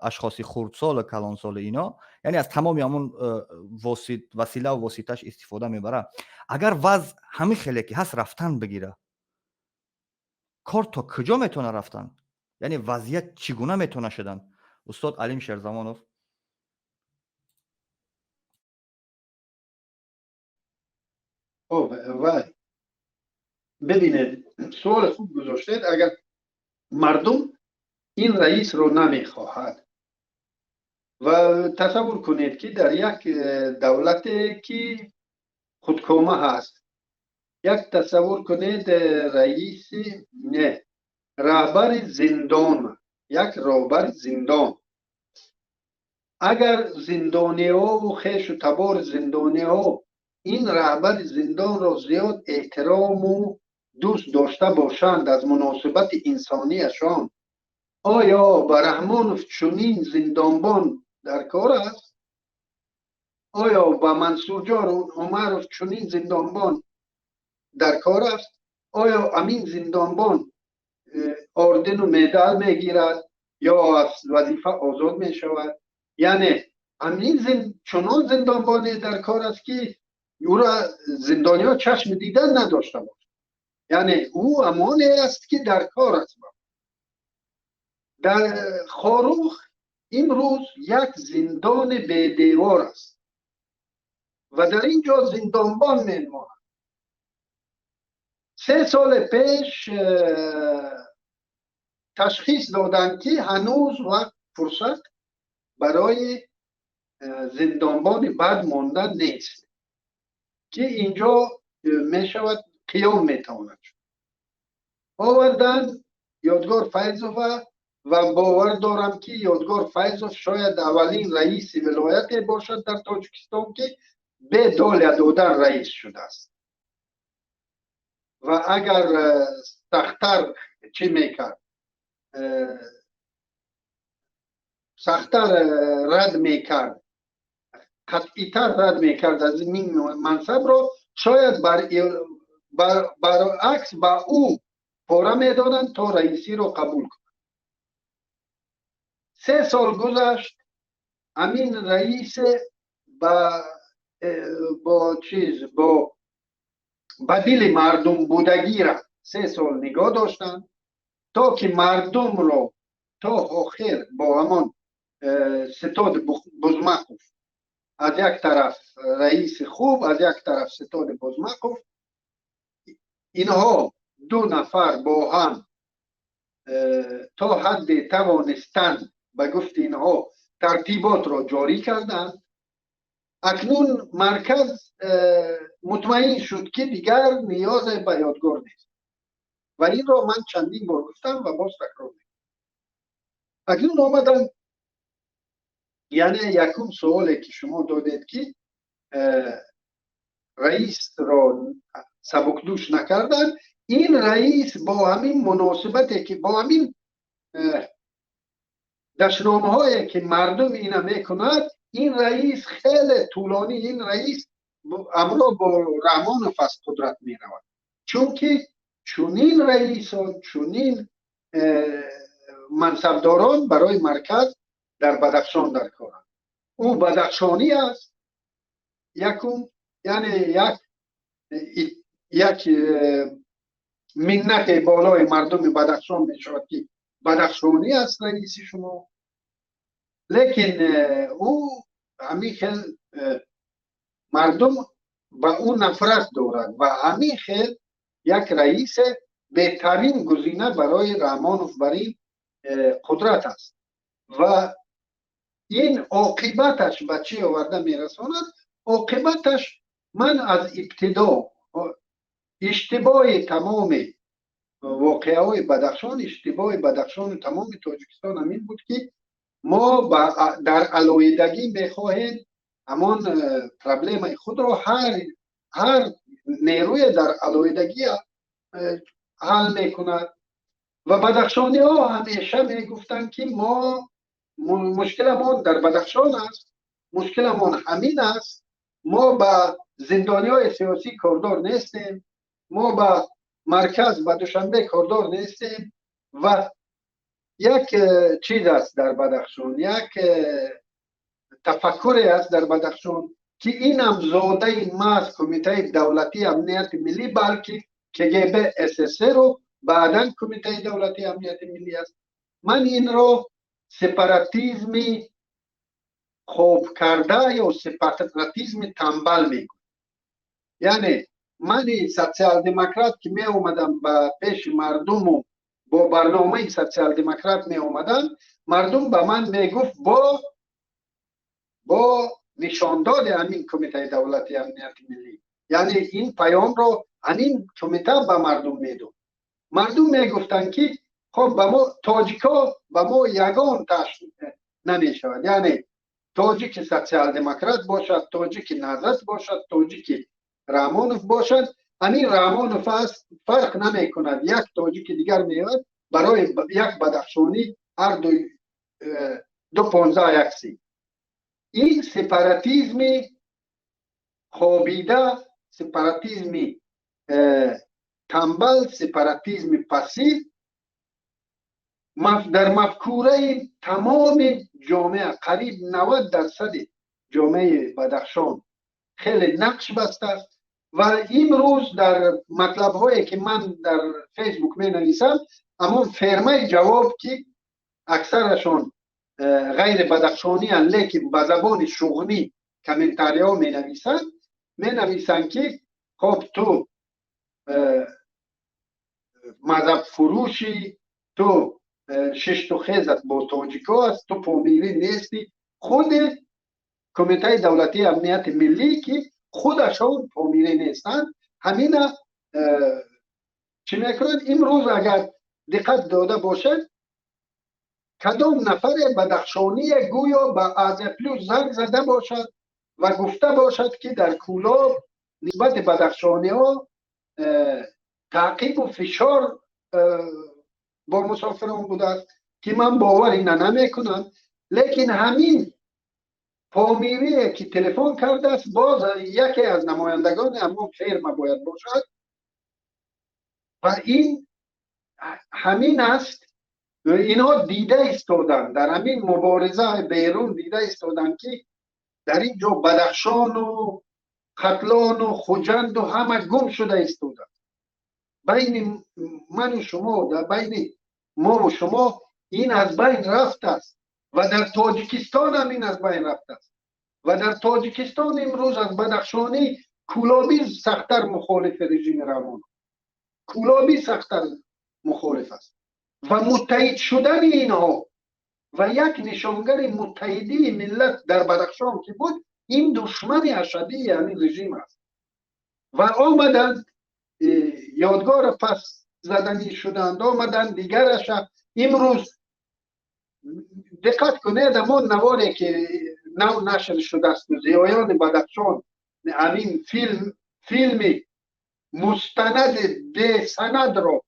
اشخاص خردسال و کلانسال اینا، یعنی از تمام همون وسیله و واسطش استفاده میبره. اگر وضع همین خیلی که هست رفتن بگیره، کار تا کجا میتونه رفتن؟ یعنی وضعیت چگونه میتونه شدن؟ استاد علیم شیرزمانوف. و ببینید سوال خوب گذاشتید. اگر مردم این رئیس رو نمیخواهد و تصور کنید که در یک دولت که خودکامه هست، یک تصور کنید رئیس نه رهبر زندان، یک رهبر زندان، اگر زندانی ها و خیش و تبار زندانی ها این رهبر زندان را زیاد احترام و دوست داشته باشند از مناسبت انسانیشان، آیا برحمانوف چنین زندانبان در کار است؟ آیا با منصورجان و عمروف چنین زندانبان در کار است؟ آیا امین زندانبان آردن و مدال میگیرد یا از وظیفه آزاد می شود؟ یعنی امین چنان زندانبانی در کار است که او را زندانی ها چشم دیدن نداشته باشد. یعنی او امانی است که در کار است. در خاروخ امروز یک زندان به دیوار است و در اینجا زندانبان میماند. 3 سال پیش تشخیص دادند که هنوز وقت فرصت برای زندانبان بعد ماندن نیست که اینجا می شود قیام میتواند شد. آوردن یادگار فیضوف و باور دارم که یادگار فیضوف شاید اولین رئیس ولایت باشد در تاجیکستان که به دولت دادن رئیس شده است. و اگر سختر چی میکرد، سختر رد میکرد، قطعیتر رد میکرد از این منصب رو، شاید برعکس با او پاره میدادن تا رئیسی رو قبول کنند. 3 سال گذشت، امین رئیس با بدیل مردم بودگی را 3 سال نگاه داشتن تا که مردم رو تا آخر با همان ستاد بزمقوف، از یک طرف رئیس خوب، از یک طرف ستاد بزمقوف، اینها 2 نفر با هم تا حد توانستن به گفت اینها ترتیبات را جاری کردند اکنون مرکز مطمئن شد که دیگر نیاز به یادگار نیست و این را من چندین بار گفتم و باز تکرار میکنم. اکنون آمدن، یعنی یکم سوالی که شما دادید که رئیس را سبکدوش نکردن، این رئیس با همین مناسبتی که با همین دشنامه هایی که مردم اینا میکند، این رئیس خیلی طولانی، این رئیس امرو با رحمان فست قدرت می رود، چون که چونین رئیسان، چونین منصبداران برای مرکز در بدخشان در کارند. او بدخشانی است، یکم، یعنی یک منت بالای مردم بدخشان می شود که بدخشانی است رئیس شما، لیکن او همین خیل مردم با او نفرت دارند و همین خیل یک رئیس بهترین گزینه برای رحمانوف بر این قدرت است و این عاقبتش به چی آورده میرساند؟ عاقبتش من از ابتدا اشتباه تمام واقعه های بدخشان، اشتباه بدخشان تمام تاجیکستان همین بود که ما در علایدگی میخواهیم همان پرابلم خود را هر نیروی در علایدگی حل میکند و بدخشانی ها همیشه میگفتند که ما مشکلمون در بدخشان است، مشکلمون همین است، ما با زندانی های سیاسی کاردار نیستیم، ما با مرکز به دوشنبه کاردار نیستیم و یک چیز است در بدخشان، یک تفکری است در بدخشان که این هم زاده محض کمیته دولتی امنیت ملی، بلکه KGB SSC رو بعداً کمیته دولتی امنیت ملی است. من این رو سپاراتیزمی خوب کرده یا سپاراتیزم تنبل میگم. یعنی من سوسیال دموکرات که می اومدم با پیش مردم و با برنامه سوسیال دموکرات می اومدم، مردم به من میگفت با نشانداد همین کمیته دولتی امنیت ملی، یعنی این پیام رو همین کمیته به مردم میداد. مردم میگفتن که خب به ما تاجیکا به ما یگان تشکیل نمیشود، یعنی تاجیک سوسیال دموکرات باشد، تاجیک نهضت باشد، تاجیک رحمانوف باشد، همین رحمانوف است، فرق نمی کند، یک تاجیک دیگر میاد برای یک بدخشانی هر دو 15 یک سی. این سپاراتیزم خوابیده، سپاراتیزم تنبل، سپاراتیزم پسیو در مفکوره تمام جامعه، قریب 90% جامعه بدخشان خیلی نقش بسته است و این روز در مطلب هایی که من در فیسبوک می نویسم، اما فرمه جواب که اکثرشون غیر بدخشانی هستند لیکن به زبان شغلی کامنتاری ها می نویسن که خب تو مذهب فروشی، تو شش تو خیزت با تاجیکا است، تو پامیری نیستی. خود کمیته دولتی امنیت ملی که خودشون پامیری نیستند همین چی میکنند؟ امروز اگر دقت داده باشد کدام نفر بدخشانی گویا به آزپلو زنگ زده باشد و گفته باشد که در کولاب نسبت بدخشانی ها تعقیب و فشار با مسافران بوده است که من باور اینا نمی کنم، لیکن همین پامیری که تلفن کرده است باز یکی از نمایندگان همون فرما باید باشد و این همین است. اینها دیده استودن در همین مبارزه بیرون، دیده استودن که در اینجا بدخشان و ختلان و خوجند و همه گم شده استودن. بین من و شما، در بین ما و شما این از بین رفت است و در تاجیکستان هم این از بین رفت است و در تاجیکستان امروز از بدخشانی کولابی سختتر مخالف رژیم رحمان، کولابی سختتر مخالف است و متحد شدن اینها و یک نشانگر متحدی ملت در بدخشان که بود، این دشمن اشدی یعنی رژیم است و آمدن یادگار پس زدنی شدند، آمدن دیگرش امروز دقت کنید همون نواری که نو نشر شده است زیایان بدخشان، همین فیلم مستند به سند را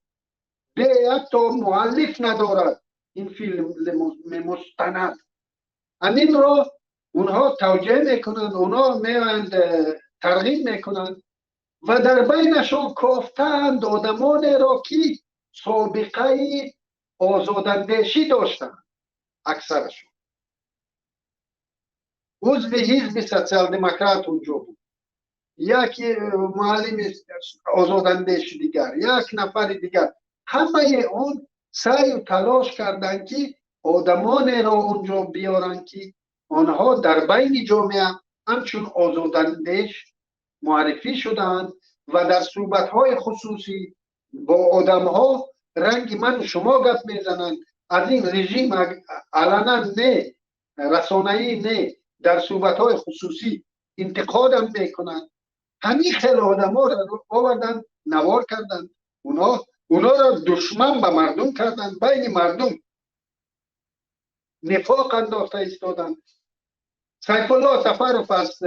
به حتی مؤلف ندارد، این فیلم مستند همین را اونها توجیه میکنند، اونها میاند ترغیب میکنند و در بینشان کافتند آدمان را که سابقه آزاداندیشی داشتند. اکثرشون عضو حزب سوسیال دموکرات اونجا بود، یک معلم آزاداندیش دیگر، یک نفر دیگر، همه اون سعی و تلاش کردند که آدمان را اونجا بیارن که آنها در بین جامعه همچون آزاداندیش معرفی شدند و در صحبت‌های خصوصی با آدم‌ها رنگ من و شما گپ میزنند. از این رژیم علنا نه، رسانه‌ای نه، در صحبت‌های خصوصی انتقادم میکنند. همین خیلی آدم‌ها را آوردن نوار کردند، اونا را دشمن به مردم کردند، بین مردم نفاق انداخته ایستادند. سیف الله سفرов از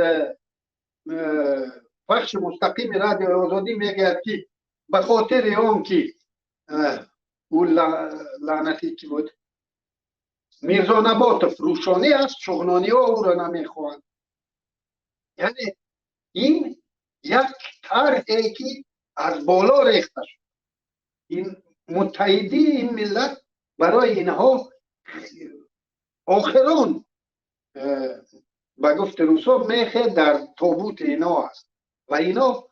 پخش مستقیم رادیو آزادی میگه که به خاطر اون که اون لعنتی که بود میرزا نباتов روشانی است، شغنانی ها او را نمیخواهند. یعنی این یک طرحی که از بالا ریخته شد. این متحدی این ملت برای اینها آخران به گفت روسا میخه در تابوت اینا است و اینا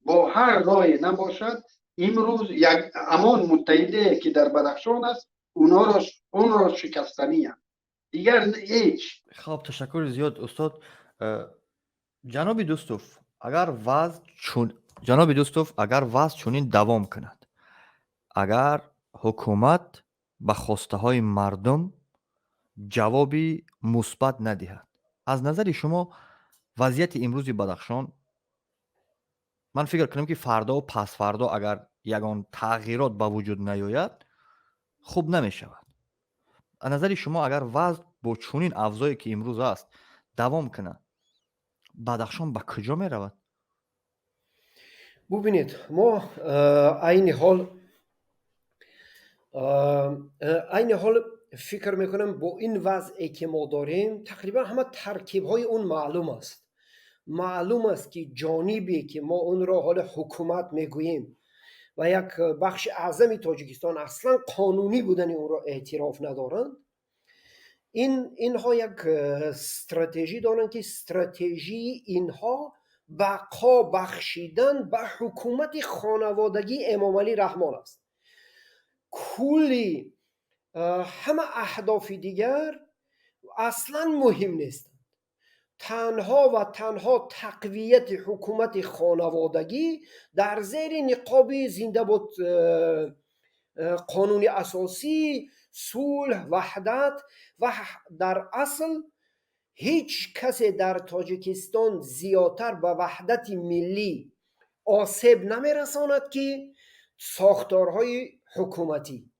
با هر رای نباشد امروز یک امان متحده که در بدخشان است اون را شکستنی هم. دیگر هیچ. خب تشکر زیاد استاد. جناب دوستوف اگر وضع چنین دوام کند، اگر حکومت به خواسته های مردم جوابی مثبت ندهد، از نظر شما وضعیت امروزی بدخشان، من فکر کنم که فردا و پس فردا اگر یگان تغییرات به وجود نیاید خوب نمی شود. از نظر شما اگر وضع با چنین اوضاعی که امروز است دوام کنه، بدخشان به کجا می رود؟ ببینید ما عین حال فکر میکنم با این وضعی که ما داریم تقریبا همه ترکیب های اون معلوم است که جانبی که ما اون را حال حکومت میگوییم و یک بخش اعظم تاجیکستان اصلا قانونی بودن اون را اعتراف ندارند. اینها یک استراتژی دارند که استراتژی اینها بقا بخشیدن به حکومت خانوادگی امام علی رحمان است. کلی همه اهداف دیگر اصلا مهم نیست. تنها تقویت حکومت خانوادگی در زیر نقاب زنده بود قانون اساسی، صلح، وحدت و در اصل هیچ کسی در تاجیکستان زیادتر به وحدت ملی آسیب نمیرساند که ساختارهای حکومتی.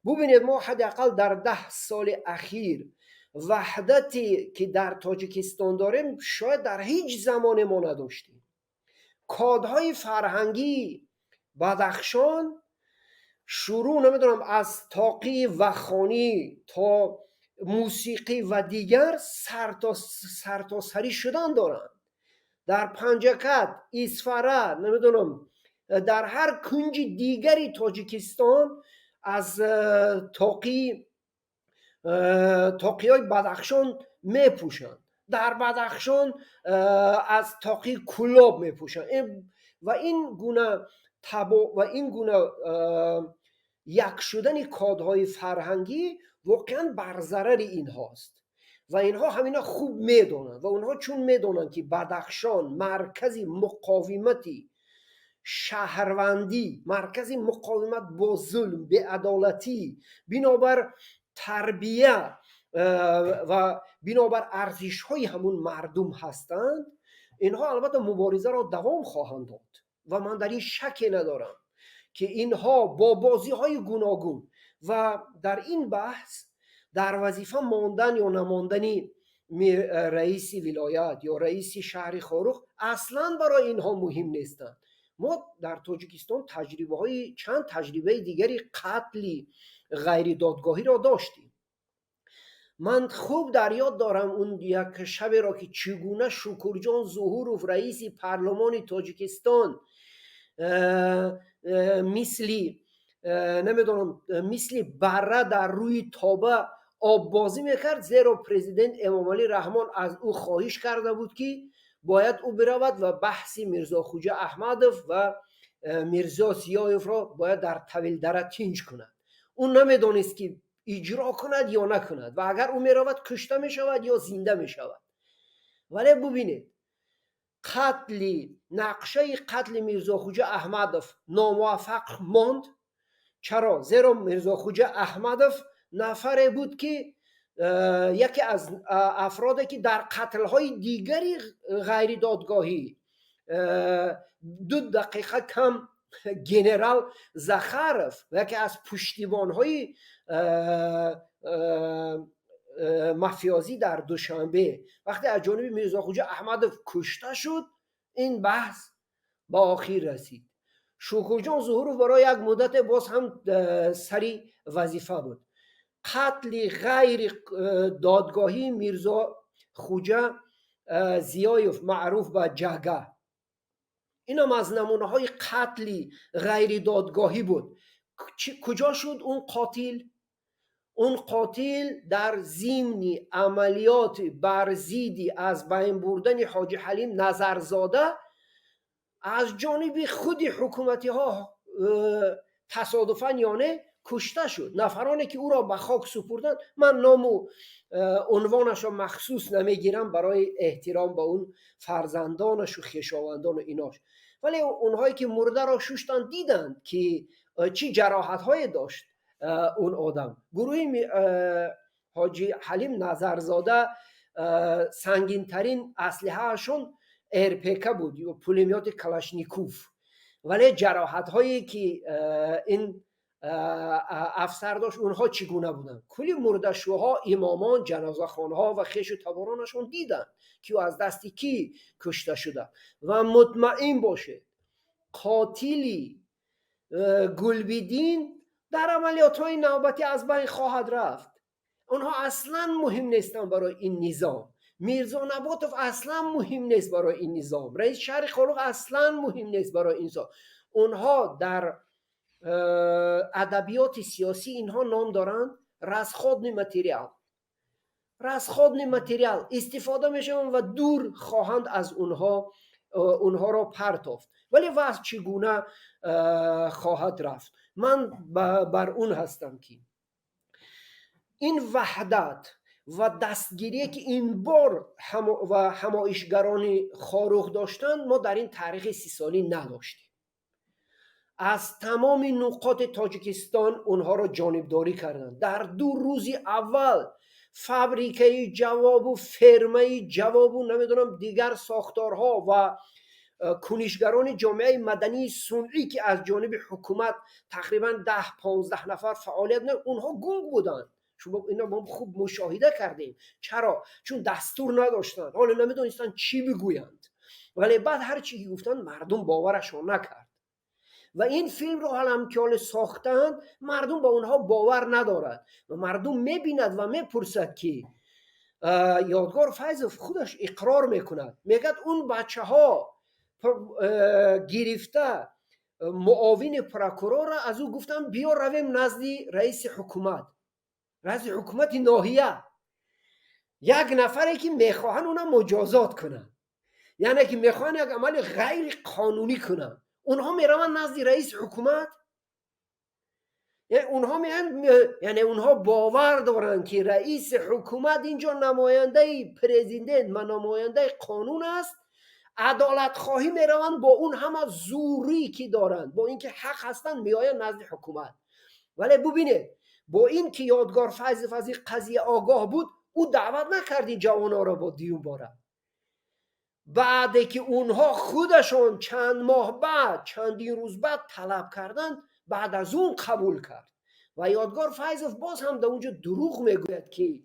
ببینید ما حداقل در 10 سال اخیر وحدتی که در تاجیکستان داریم شاید در هیچ زمان ما نداشتیم. کادهای فرهنگی بدخشان شروع نمیدونم از تاقی وخانی تا موسیقی و دیگر سری شدن دارند. در پنجکت، ایسفره، نمیدونم در هر کنج دیگری تاجیکستان از تاقی های بدخشان میپوشند. در بدخشان از تاقی کلاب میپوشند و این گونه یک شدن کادهای فرهنگی واقعا بر ضرر اینهاست و اینها همینا خوب میدونن و اونها چون میدونن که بدخشان مرکزی مقاومتی شهروندی، مرکزی مقاومت با ظلم، بی‌عدالتی، بنابر تربیه و بنابر ارزش های همون مردم هستند، اینها البته مبارزه را دوام خواهند داد و من در این شکی ندارم که اینها با بازی های گوناگون و در این بحث در وظیفه ماندن یا نماندنی رئیس ولایت یا رئیس شهر خاروخ اصلا برای اینها مهم نیستند. ما در تاجیکستان چند تجربه دیگری قتلی غیر دادگاهی را داشتیم. من خوب در یاد دارم اون یک شب را که چگونه شکرجان ظهورov رئیس پارلمان تاجیکستان مثل بره در روی تابه آب بازی میکرد، زیرا پرزیدنت امام علی رحمان از او خواهش کرده بود که باید او برود و بحث میرزا خوجه احمدوف و میرزا زیایوف را باید در طویل دره تینج کند. اون نمیدانست که اجرا کند یا نکند و اگر او میرود کشته میشود یا زنده میشود. ولی ببینید نقشه قتل میرزا خوجه احمدوف ناموفق ماند. چرا؟ زیرا میرزا خوجه احمدوف نفری بود که یکی از افرادی که در قتل‌های دیگری غیر دادگاهی 2 دقیقه کم گنرال زخرف یکی از پشتیبان‌های مافیازی در دوشنبه وقتی از جانب میرزا خوجه احمدوف کشته شد، این بحث با آخر رسید. شکرجان ظهورov برای یک مدت باز هم سری وظیفه بود. قتل غیر دادگاهی میرزا خوجه زیایوف معروف به جگه، این هم از نمونه های قتل غیر دادگاهی بود. کجا شد اون قاتل؟ اون قاتل در ضمن عملیات برزیدی از بین بردن حاجی حلیم نظرزاده از جانب خود حکومتی ها تصادفاً یانه کشته شد. نفرانی که او را به خاک سپردند، من نام و عنوانش را مخصوص نمیگیرم برای احترام به اون فرزندانش و خویشاوندان و ایناش، ولی اونهایی که مرده را شستند دیدند که چی جراحت های داشت اون آدم. گروه حاجی حلیم نظرزاده سنگین ترین اسلحه هاشون ارپیکه بود یا پولمیات کلاشنیکوف، ولی جراحت هایی که این افسر داشت اونها چگونه بودن؟ کلی مردشوها، امامان، جنازه خانها و خویش و تبارانشون دیدن که از دستی کی کشته شده. و مطمئن باشه قاتلی گلبدین در عملیات های نوبتی از بین خواهد رفت. اونها اصلا مهم نیستن برای این نظام. میرزا نباتوف اصلا مهم نیست برای این نظام. رئیس شهر خاروخ اصلا مهم نیست برای این نظام. اونها در ادبیات سیاسی اینها نام دارند رزخودنی متریال استفاده میشن و دور خواهند از اونها را پرتافت. ولی وضع چگونه خواهد رفت؟ من بر اون هستم که این وحدت و دستگیری که این بار همایشگران خاروخ داشتند ما در این تاریخ 30 سالی نداشتیم. از تمام نقاط تاجیکستان اونها را جانبداری کردند. در 2 روز اول فابریکه جواب و فرمه جواب و نمیدونم دیگر ساختارها و کنشگران جامعه مدنی صنعی که از جانب حکومت تقریبا 10-15 نفر فعالیت اونها گنگ بودند. شما اینا ما خوب مشاهده کردیم. چرا؟ چون دستور نداشتن، حالا نمیدونستن چی بگویند، ولی بعد هر چی گفتن مردم باورشون نکرد و این فیلم رو هم که حال ساختند مردم با اونها باور ندارد و مردم میبیند و میپرسد که یادگار فیضوف خودش اقرار میکند، میگه اون بچه ها گرفته معاون پروکورور از او گفتن بیا رویم نزد رئیس حکومت ناحیه، یک نفری که میخواهن اونا مجازات کنن، یعنی که میخواهن یک عمل غیر قانونی کنن، اونها میروند نزد رئیس حکومت. یعنی اونها باور دارن که رئیس حکومت اینجا نماینده پرزیدنت و نماینده قانون است. عدالت خواهی میروند با اون همه زوری که دارند، با اینکه حق هستند میآیند نزد حکومت. ولی ببینید با این که یادگار فیضوف از این قضیه آگاه بود، او دعوت نکردی جوانا را با دیو باره. بعدی که اونها خودشون چند ماه بعد، چندین روز بعد طلب کردن، بعد از اون قبول کرد. و یادگار فیضوف باز هم در اونجا دروغ میگوید که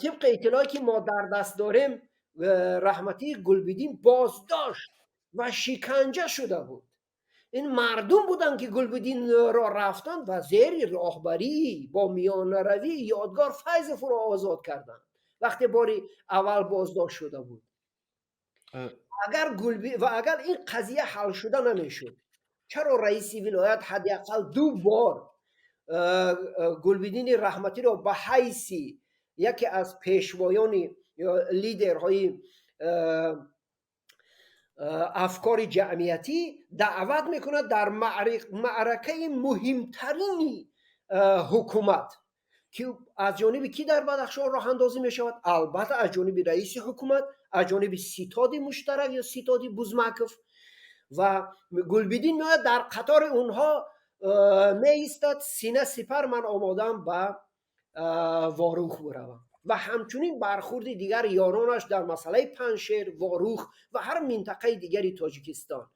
طبق اطلاعی که ما در دست داریم رحمتی گلبدین بازداشت و شکنجه شده بود. این مردم بودن که گلبدین را رفتن و زیر راهبری با میان روی یادگار فیضوف را آزاد کردند وقتی باری اول بازداشت شده بود. اگر این قضیه حل شده نمیشد، چرا رئیس ولایت حداقل 2 بار گلبدین رحمتی را به حیث یکی از پیشوایان یا لیدرهای افکار جمعیتی دعوت میکنه در معرکه مهمترین حکومت که از جانب کی در بدخشان راه اندازی می شود؟ البته از جانب رئیس حکومت، از جانب ستاد مشترک یا ستاد بوزماکوف. و گلبدین میاد در قطار اونها می ایستد، سینه سپر من آمادم به واروخ بروم. و همچنین برخورد دیگر یارانش در مسئله پنشیر، واروخ و هر منطقه دیگری تاجیکستان.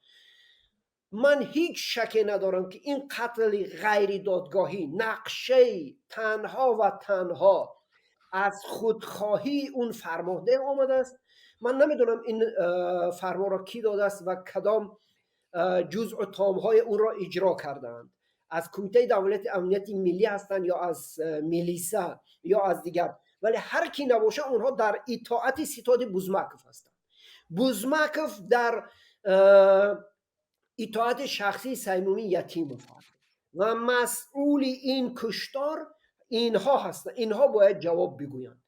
من هیچ شکی ندارم که این قتل غیر دادگاهی نقشه تنها و تنها از خودخواهی اون فرمانده آمده است. من نمیدونم این فرمان را کی داده است و کدام جزء تامهای اون را اجرا کردند. از کمیته دولت امنیت ملی هستند یا از میلیسا یا از دیگر، ولی هر کی نباشه اونها در اطاعت ستاد بوزماکوف هستند. بوزماکوف در اطاعت شخصی سیمومی یتیم افتاد و مسئول این کشتار اینها هستند. اینها باید جواب بگویند.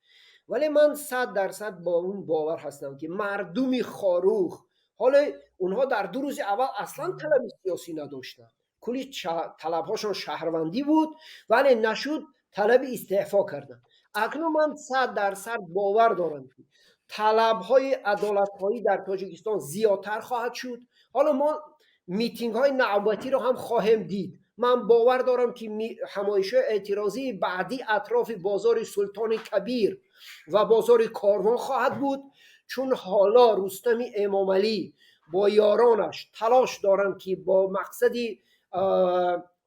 ولی من 100% با اون باور هستم که مردم خاروخ، حالا اونها در 2 روز اول اصلا طلب سیاسی نداشتن، کلی طلبهاشون شهروندی بود ولی نشد، طلب استعفا کردن. اکنون من 100% باور دارم که طلبهای عدالت‌خواهی در تاجیکستان زیادتر خواهد شد. حالا ما میتینگ های نوبتی رو هم خواهیم دید. من باور دارم که همایش اعتراضی بعدی اطراف بازار سلطان کبیر و بازار کاروان خواهد بود، چون حالا رستم امامعلی با یارانش تلاش دارن که با مقصدی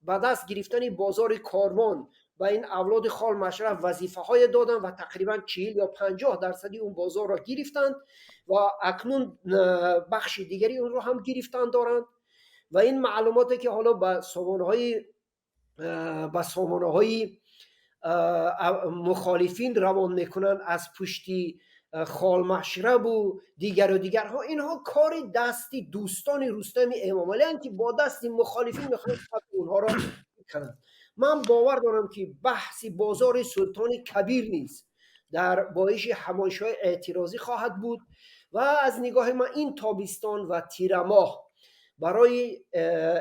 به دست گرفتن بازار کاروان و این اولاد خال مشرف وظیفه های دادن و تقریبا 40 یا 50% اون بازار را گرفتند و اکنون بخش دیگری اون رو هم گرفتن دارند. و این معلوماتی که حالا به سامانه های مخالفین روان میکنن از پشتی خال مشرب و دیگرها، اینها کار دستی دوستان رستم امامعلی هستند که با دست مخالفین میخوان اونها را بکنن. من باور دارم که بحث بازار سلطان کبیر نیست در بایش همایش‌های اعتراضی خواهد بود و از نگاه من این تابستان و تیر ماه برای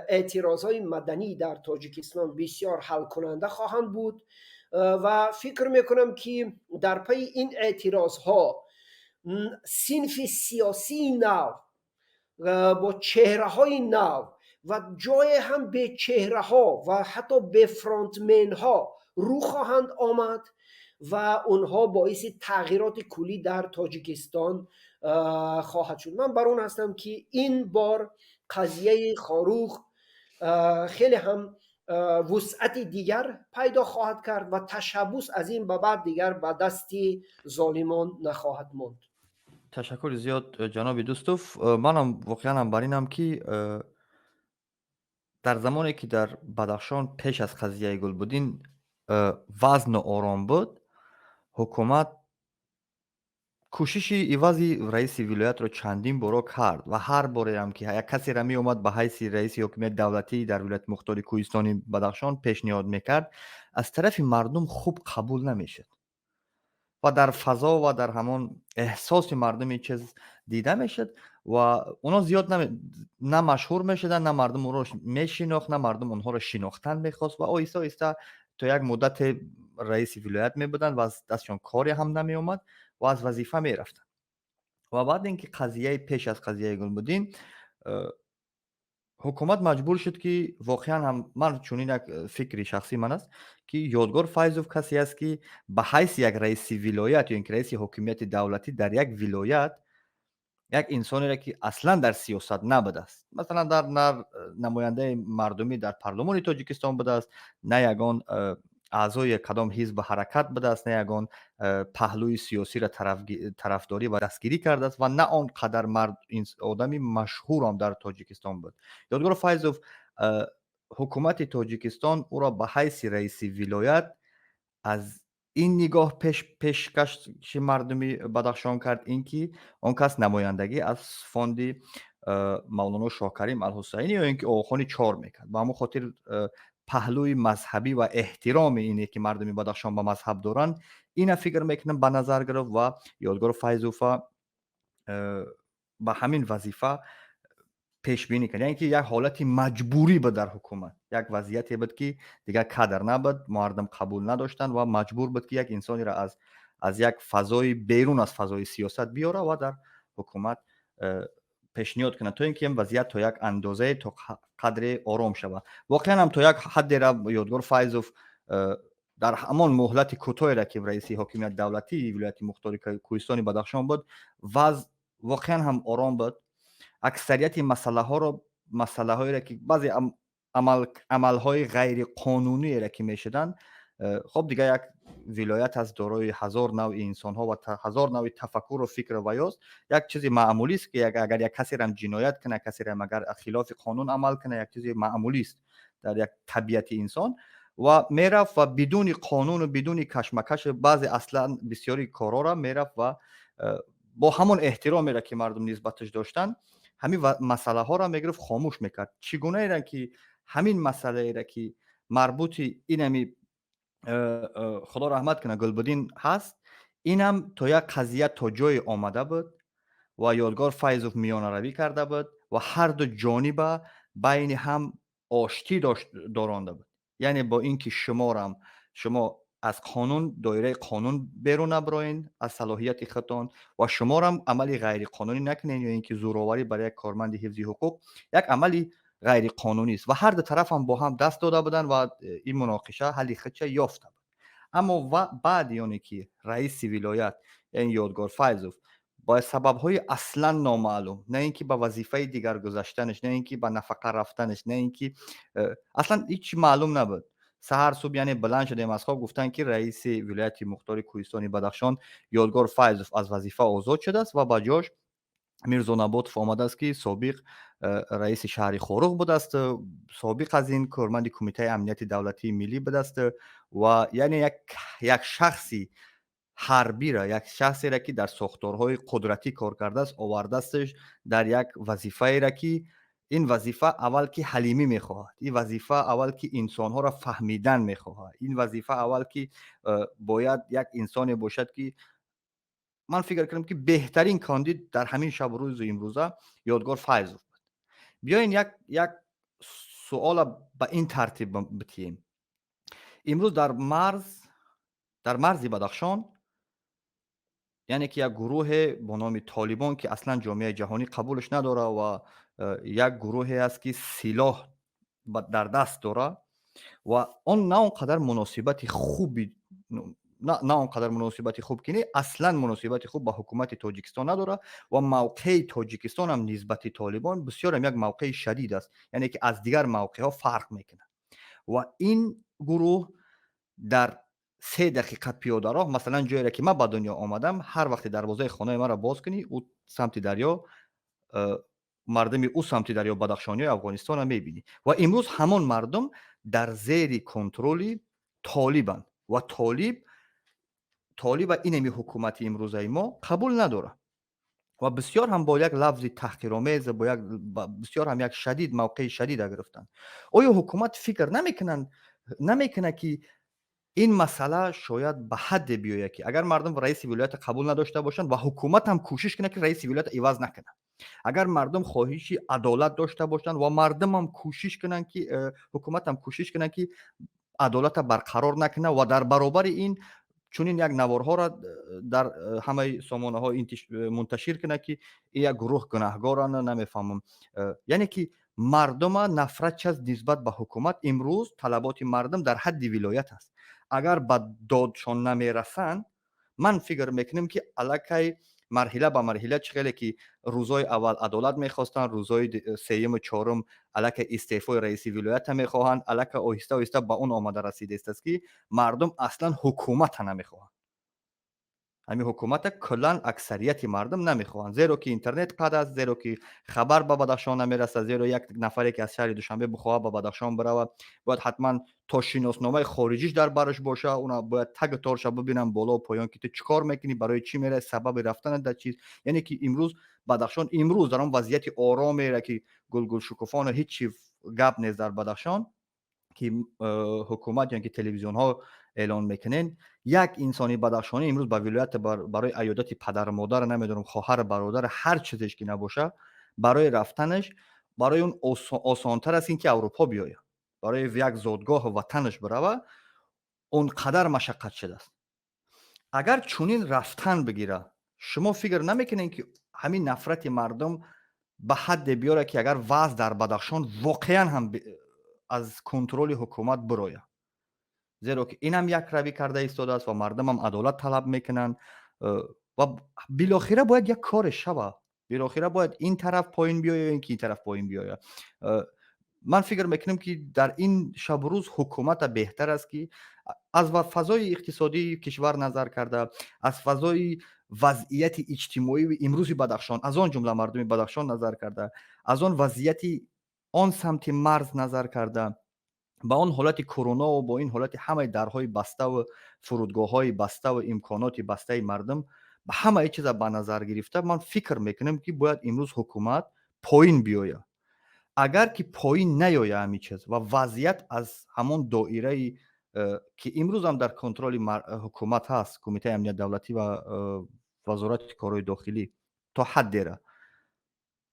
اعتراضهای مدنی در تاجیکستان بسیار حل کننده خواهند بود و فکر میکنم که در پی این اعتراضها صنف سیاسی نو با چهره های نو و جای هم به چهره ها و حتی به فرانتمن ها رو خواهند آمد و اونها باعث تغییرات کلی در تاجیکستان خواهد شد. من بر اون هستم که این بار قضیه خاروخ خیلی هم وسعت دیگر پیدا خواهد کرد و تشبث از این به بعد دیگر به دست ظالمان نخواهد ماند. تشکر زیاد جناب دوستوف. منم واقعا هم برینم که در زمانی که در بدخشان پیش از قضیه گلبدین وضع آرام بود، حکومت کوششی ایوازی رئیس ولایت رو چندین بار کرد و هر باره هم که یک کسی را می اومد به حیث رئیس حکومت دولتی در ولایت مختار کوهستانی بدخشان پیشنهاد میکرد، از طرف مردم خوب قبول نمیشد و در فضا و در همان احساس مردم این چیز دیده میشد و اونا زیاد نه مشهور میشدن، نه مردم اون رو میشناخت، نه مردم اونها رو شناختن میخواست و آیسته آیسته تا یک مدت رئیس ولایت می بودن و از دستشان کاری هم نمی اومد و از وظیفه می رفتن. و بعد اینکه قضیه پیش از قضیه گلبدین ҳукумат маҷбур шуд, ки воқеан ҳам ман чунин як фикри шахсии ман аст, ки Ёдгор Файзов касе аст, ки ба ҳайси як раиси вилоят ё ин ки раиси ҳокимияти давлатӣ дар як вилоят як инсонеро, ки аслан дар сиёсат набудааст. Масалан, на намояндаи мардумӣ дар парлумони Тоҷикистон будааст, на ягон аъзои кадом ҳизбу ҳаракат будааст, на ягон паҳлӯи сиёсиро тарафдорӣ ва дастгирӣ кардааст ва на он қадар одами машҳурам дар Тоҷикистон буд. Ёдгор Файзов ҳукумати Тоҷикистон ӯро ба ҳайси раиси вилоят аз ин нигоҳ пешкаши мардумӣ Бадахшон кард, ин ки он кас намояндагӣ аз фонди Мавлоно Шоҳкарим Алҳусайнӣ ё ин ки Оғохони Чор мекард. Ба ҳамон хотир паҳлӯи мазҳабӣ ва эҳтироми ине ки мардуми Бадахшон ба мазҳаб доранд, ина фикр мекунам ба назар гирифт ва Ёдгор Файзова ба ҳамин вазифа пешбинӣ кард. Яъне ки як ҳолати маҷбурӣ буд дар ҳукумат. Як вазъияте буд, ки дигар кадр набуд, мардум қабул надоштанд ва маҷбур буд, ки як инсонеро аз як фазои берун аз фазои сиёсат биёра ва дар ҳукумат пешниҳод кунад, то ин ки ин вазъият то як андозае, то қадре ором шавад. Воқеан ҳам то як ҳаддеро Ёдгор Файзов дар ҳамон муҳлати кӯтоҳеро, ки раиси ҳокимияти давлатии вилояти мухтори Кӯҳистони Бадахшон буд, вазъ воқеан ҳам ором буд. Аксарияти масъалаҳоеро, ки баъзе амалҳои ғайриқонуниеро ки мешуданд, хоб дигар як вилоят аст, дорои ҳазор навъи инсонҳо ва ҳазор навъи тафаккуру фикру ваёст. Як чизи маъмулист, ки агар як касерам ҷиноят кунад, касерам агар хилофи қонун амал кунад, як чизи маъмулист дар як табиати инсон ва мерафт ва бидуни қонуну бидуни кашмакаш баъзе аслан бисёри корҳоро мерафт ва бо ҳамон эҳтиромеро ки мардум нисбаташ доштанд, ҳамин масъалаҳоро мегирифт, хомӯш мекард. Чӣ гунаеро ки ҳамин масъалаеро ки марбути инами худо раҳмат кунад Гулбудин ҳаст, инам то як қазия то ҷое омада буд ва Ёдгор Файзов миёнаравӣ карда буд ва ҳарду ҷониба байни ҳам оштӣ доронда буд. Яъне бо ин ки шумо аз қонун, доираи қонун берун наброен, аз салоҳияти худтон ва шуморам амали ғайриқонунӣ накунед ё ин ки зӯроварӣ бар як корманди ҳифзи ҳуқуқ як амали ғайриқонунист ва ҳарду тарафам бо ҳам даст дода буданд ва ин муноқиша ҳалли худша ёфта буд. Аммо баъди оне ки раиси вилоят, яъне Ёдгор Файзов ба сабабҳои аслан номаълум, на ин ки ба вазифаи дигар гузаштанаш, на ин ки ба нафақа рафтанаш, на ин ки аслан ҳеҷ чӣ маълум набуд. саҳар субҳ яъне баланд шудем аз хоб, гуфтанд ки раиси вилояти мухтори Кӯҳистони Бадахшон Ёдгор Файзов аз вазифа озод шудааст ва ба ҷош Мирзо Наботов омадааст, ки собиқ раиси шаҳри Хорух будааст, собиқ аз ин корманди Кумитаи амнияти давлатии миллӣ будааст ва яъне як шахси ҳарбиро, як шахсеро, ки дар сохторҳои қудратӣ кор кардааст, овардаастш дар як вазифаеро, ки ин вазифа аввал ки ҳалимӣ мехоҳад, ин вазифа аввал ки инсонҳоро фаҳмидан мехоҳад, ин вазифа аввал ки бояд як инсоне бошад, ки ман фикр кардам, ки беҳтарин кандид дар ҳамин шабу рӯзи имрӯза Ёдгор Файзов буд. Биёин як суола ба ин тартиб битием. Имрӯз дар марзи Бадахшон, яъне ки як гурӯҳе бо номи Толибон, ки аслан ҷомеаи ҷаҳонӣ қабулаш надора ва як гурӯҳе аст, ки силоҳ дар даст дора ва он на он қадар муносибати хуби на он қадар муносибати хуб ки не, аслан муносибати хуб ба ҳукумати Тоҷикистон надора ва мавқеи Тоҷикистон ҳам нисбати Толибон бисёрам як мавқеи шадид аст, яъне ки аз дигар мавқеъҳо фарқ мекунад. Ва ин гурӯҳ дар 3 дақиқа пиёдароҳ, масалан ҷоеро ки ман ба дунё омадам, ҳар вақте дарвозаи хонаи маро боз кунӣ, ӯ самти дарё мардуми ӯ самти дарё Бадахшониҳои Афғонистонро мебинӣ ва имрӯз ҳамон мардум дар зери контроли Толибанд ва Толиба инами ҳукумати имрӯзаи мо қабул надорад ва бисёр ҳам бо як лафзи таҳқиромез, бисёр ҳам як шадид, мавқеи шадида гирифтанд. Оё ҳукумат фикр намекунад, ки ин масъала шояд ба ҳадде биёяд, ки агар мардум раиси вилоята қабул надошта бошанд ва ҳукумат ҳам кӯшиш кунад, ки раиси вилоята иваз накунад. Агар мардум хоҳиши адолат дошта бошанд ва мардумам кӯшиш кунанд, ки ҳукуматам кӯшиш кунад, ки адолата барқарор накунад ва дар баробари ин чунин як наворҳоро дар ҳамаи сомонаҳо мунташир кунад, ки ин як гурӯҳ гунаҳгоранд, намефаҳмам. Яъне ки مردم نفرت از نسبت به حکومت امروز طلبات مردم در حد ولایت است. اگر به دادشان نمیرسند من فکر میکنم که الکی مرحله به مرحله چخیلی که روزای اول عدالت میخواستن، روزای سوم و چهارم الکی استعفای رئیس ولایت میخواهند، الکی آهسته آهسته به اون آمده رسیده است که مردم اصلا حکومت نمیخواهند. همین حکومت کلان اکثریت مردم نمیخواهند، زیرا که اینترنت قد است، زیرا که خبر به بدخشان نمیرسه، زیرا یک نفری که از شهر دوشنبه بخواه به بدخشان بروه باید حتما تا شناسنامه خارجیش در برش باشه، اونا باید تگ تارش ببینن بالا و پایان که تو چیکار میکنی، برای چی میره، سبب رفتن در چیز. یعنی که امروز بدخشان امروز در اون وضعیت آرام میره که گل شکوفان و هیچ چی گپ نیست در بدخشان که حکومت یا که تلویزیون ها اعلان میکنن. یک انسانی بدخشانی امروز به ولایت برای عیادت پدر مادر، نمیدونم خواهر برادر، هر چیزش که نباشه، برای رفتنش برای اون آسانتر است این که اروپا بیاید، برای یک زادگاه وطنش بروه اون قدر مشقت شده است. اگر چونین رفتن بگیره شما فکر نمیکنین که همین نفرت مردم به حد بیاره که اگر وضع در بدخشان واقعا هم از کنترل حکومت بروید، زیرا که این هم یک روی کرده ایستاده است و مردم هم عدالت طلب میکنن و بالاخره باید یک کار شوه، بالاخره باید این طرف پایین بیاید یا این طرف پایین بیاید. من فکر میکنم که در این شب و روز حکومت بهتر است که از فضای اقتصادی کشور نظر کرده، از فضای وضعیت اجتماعی و امروزی بدخشان، از آن جمله مردم بدخشان نظر کرده، از آن وضعیتی آن سمت مرز نظر کرده، با آن حالت کرونا و با این حالت همه درهای بسته و فرودگاه‌های بسته و امکانات بسته مردم به همه چیز به نظر گرفته، من فکر میکنم که باید امروز حکومت پایین بیاید. اگر که پایین نیاید همین چیز و وضعیت از همون دایره که امروز هم در کنترل حکومت هست، کمیته امنیت دولتی و وزارت کارهای داخلی تا حد دیره،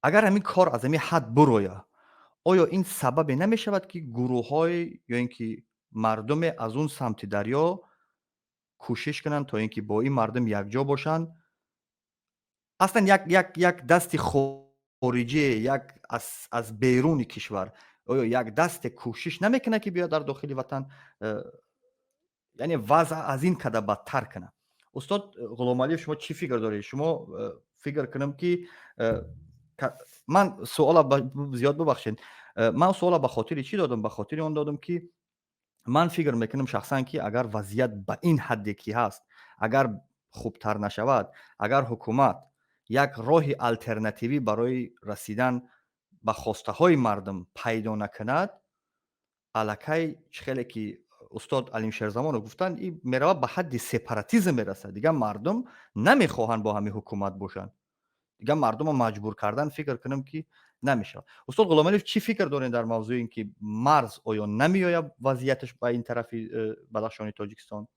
اگر همین کار از همین حد بروید، آیا این سبب نمی شود که گروه های یا اینکه مردم از اون سمت دریا کوشش کنند تا اینکه با این مردم یک جا باشن، اصلا یک دست خارجی، یک از بیرون کشور آیا یک دست کوشش نمیکنه که بیاد در داخل وطن یعنی وضع از این کده بدتر کنه؟ استاد غلام علی شما چی فکر دارید؟ شما فکر کنم که من سوال زیاد ببخشید، من سوال به خاطر چی دادم؟ به خاطر اون دادم که من فکر میکنم شخصا که اگر وضعیت به این حدی که هست اگر خوبتر نشود، اگر حکومت یک راه الटरनेटिवی برای رسیدن به خواسته های مردم پیدا نکند، الکی خیلی که استاد علیم شیرزمان رو گفتن این میره به حد سپاراتیسم میرسه، دیگه مردم نمیخواهند با همین حکومت باشن، دیگه مردم رو مجبور کردن فکر کنم که نمیشه. استاد غلام علی چی فکر دارین در موضوع این که مرز آیا نمیآید وضعیتش به این طرف بدخشان تاجیکستان؟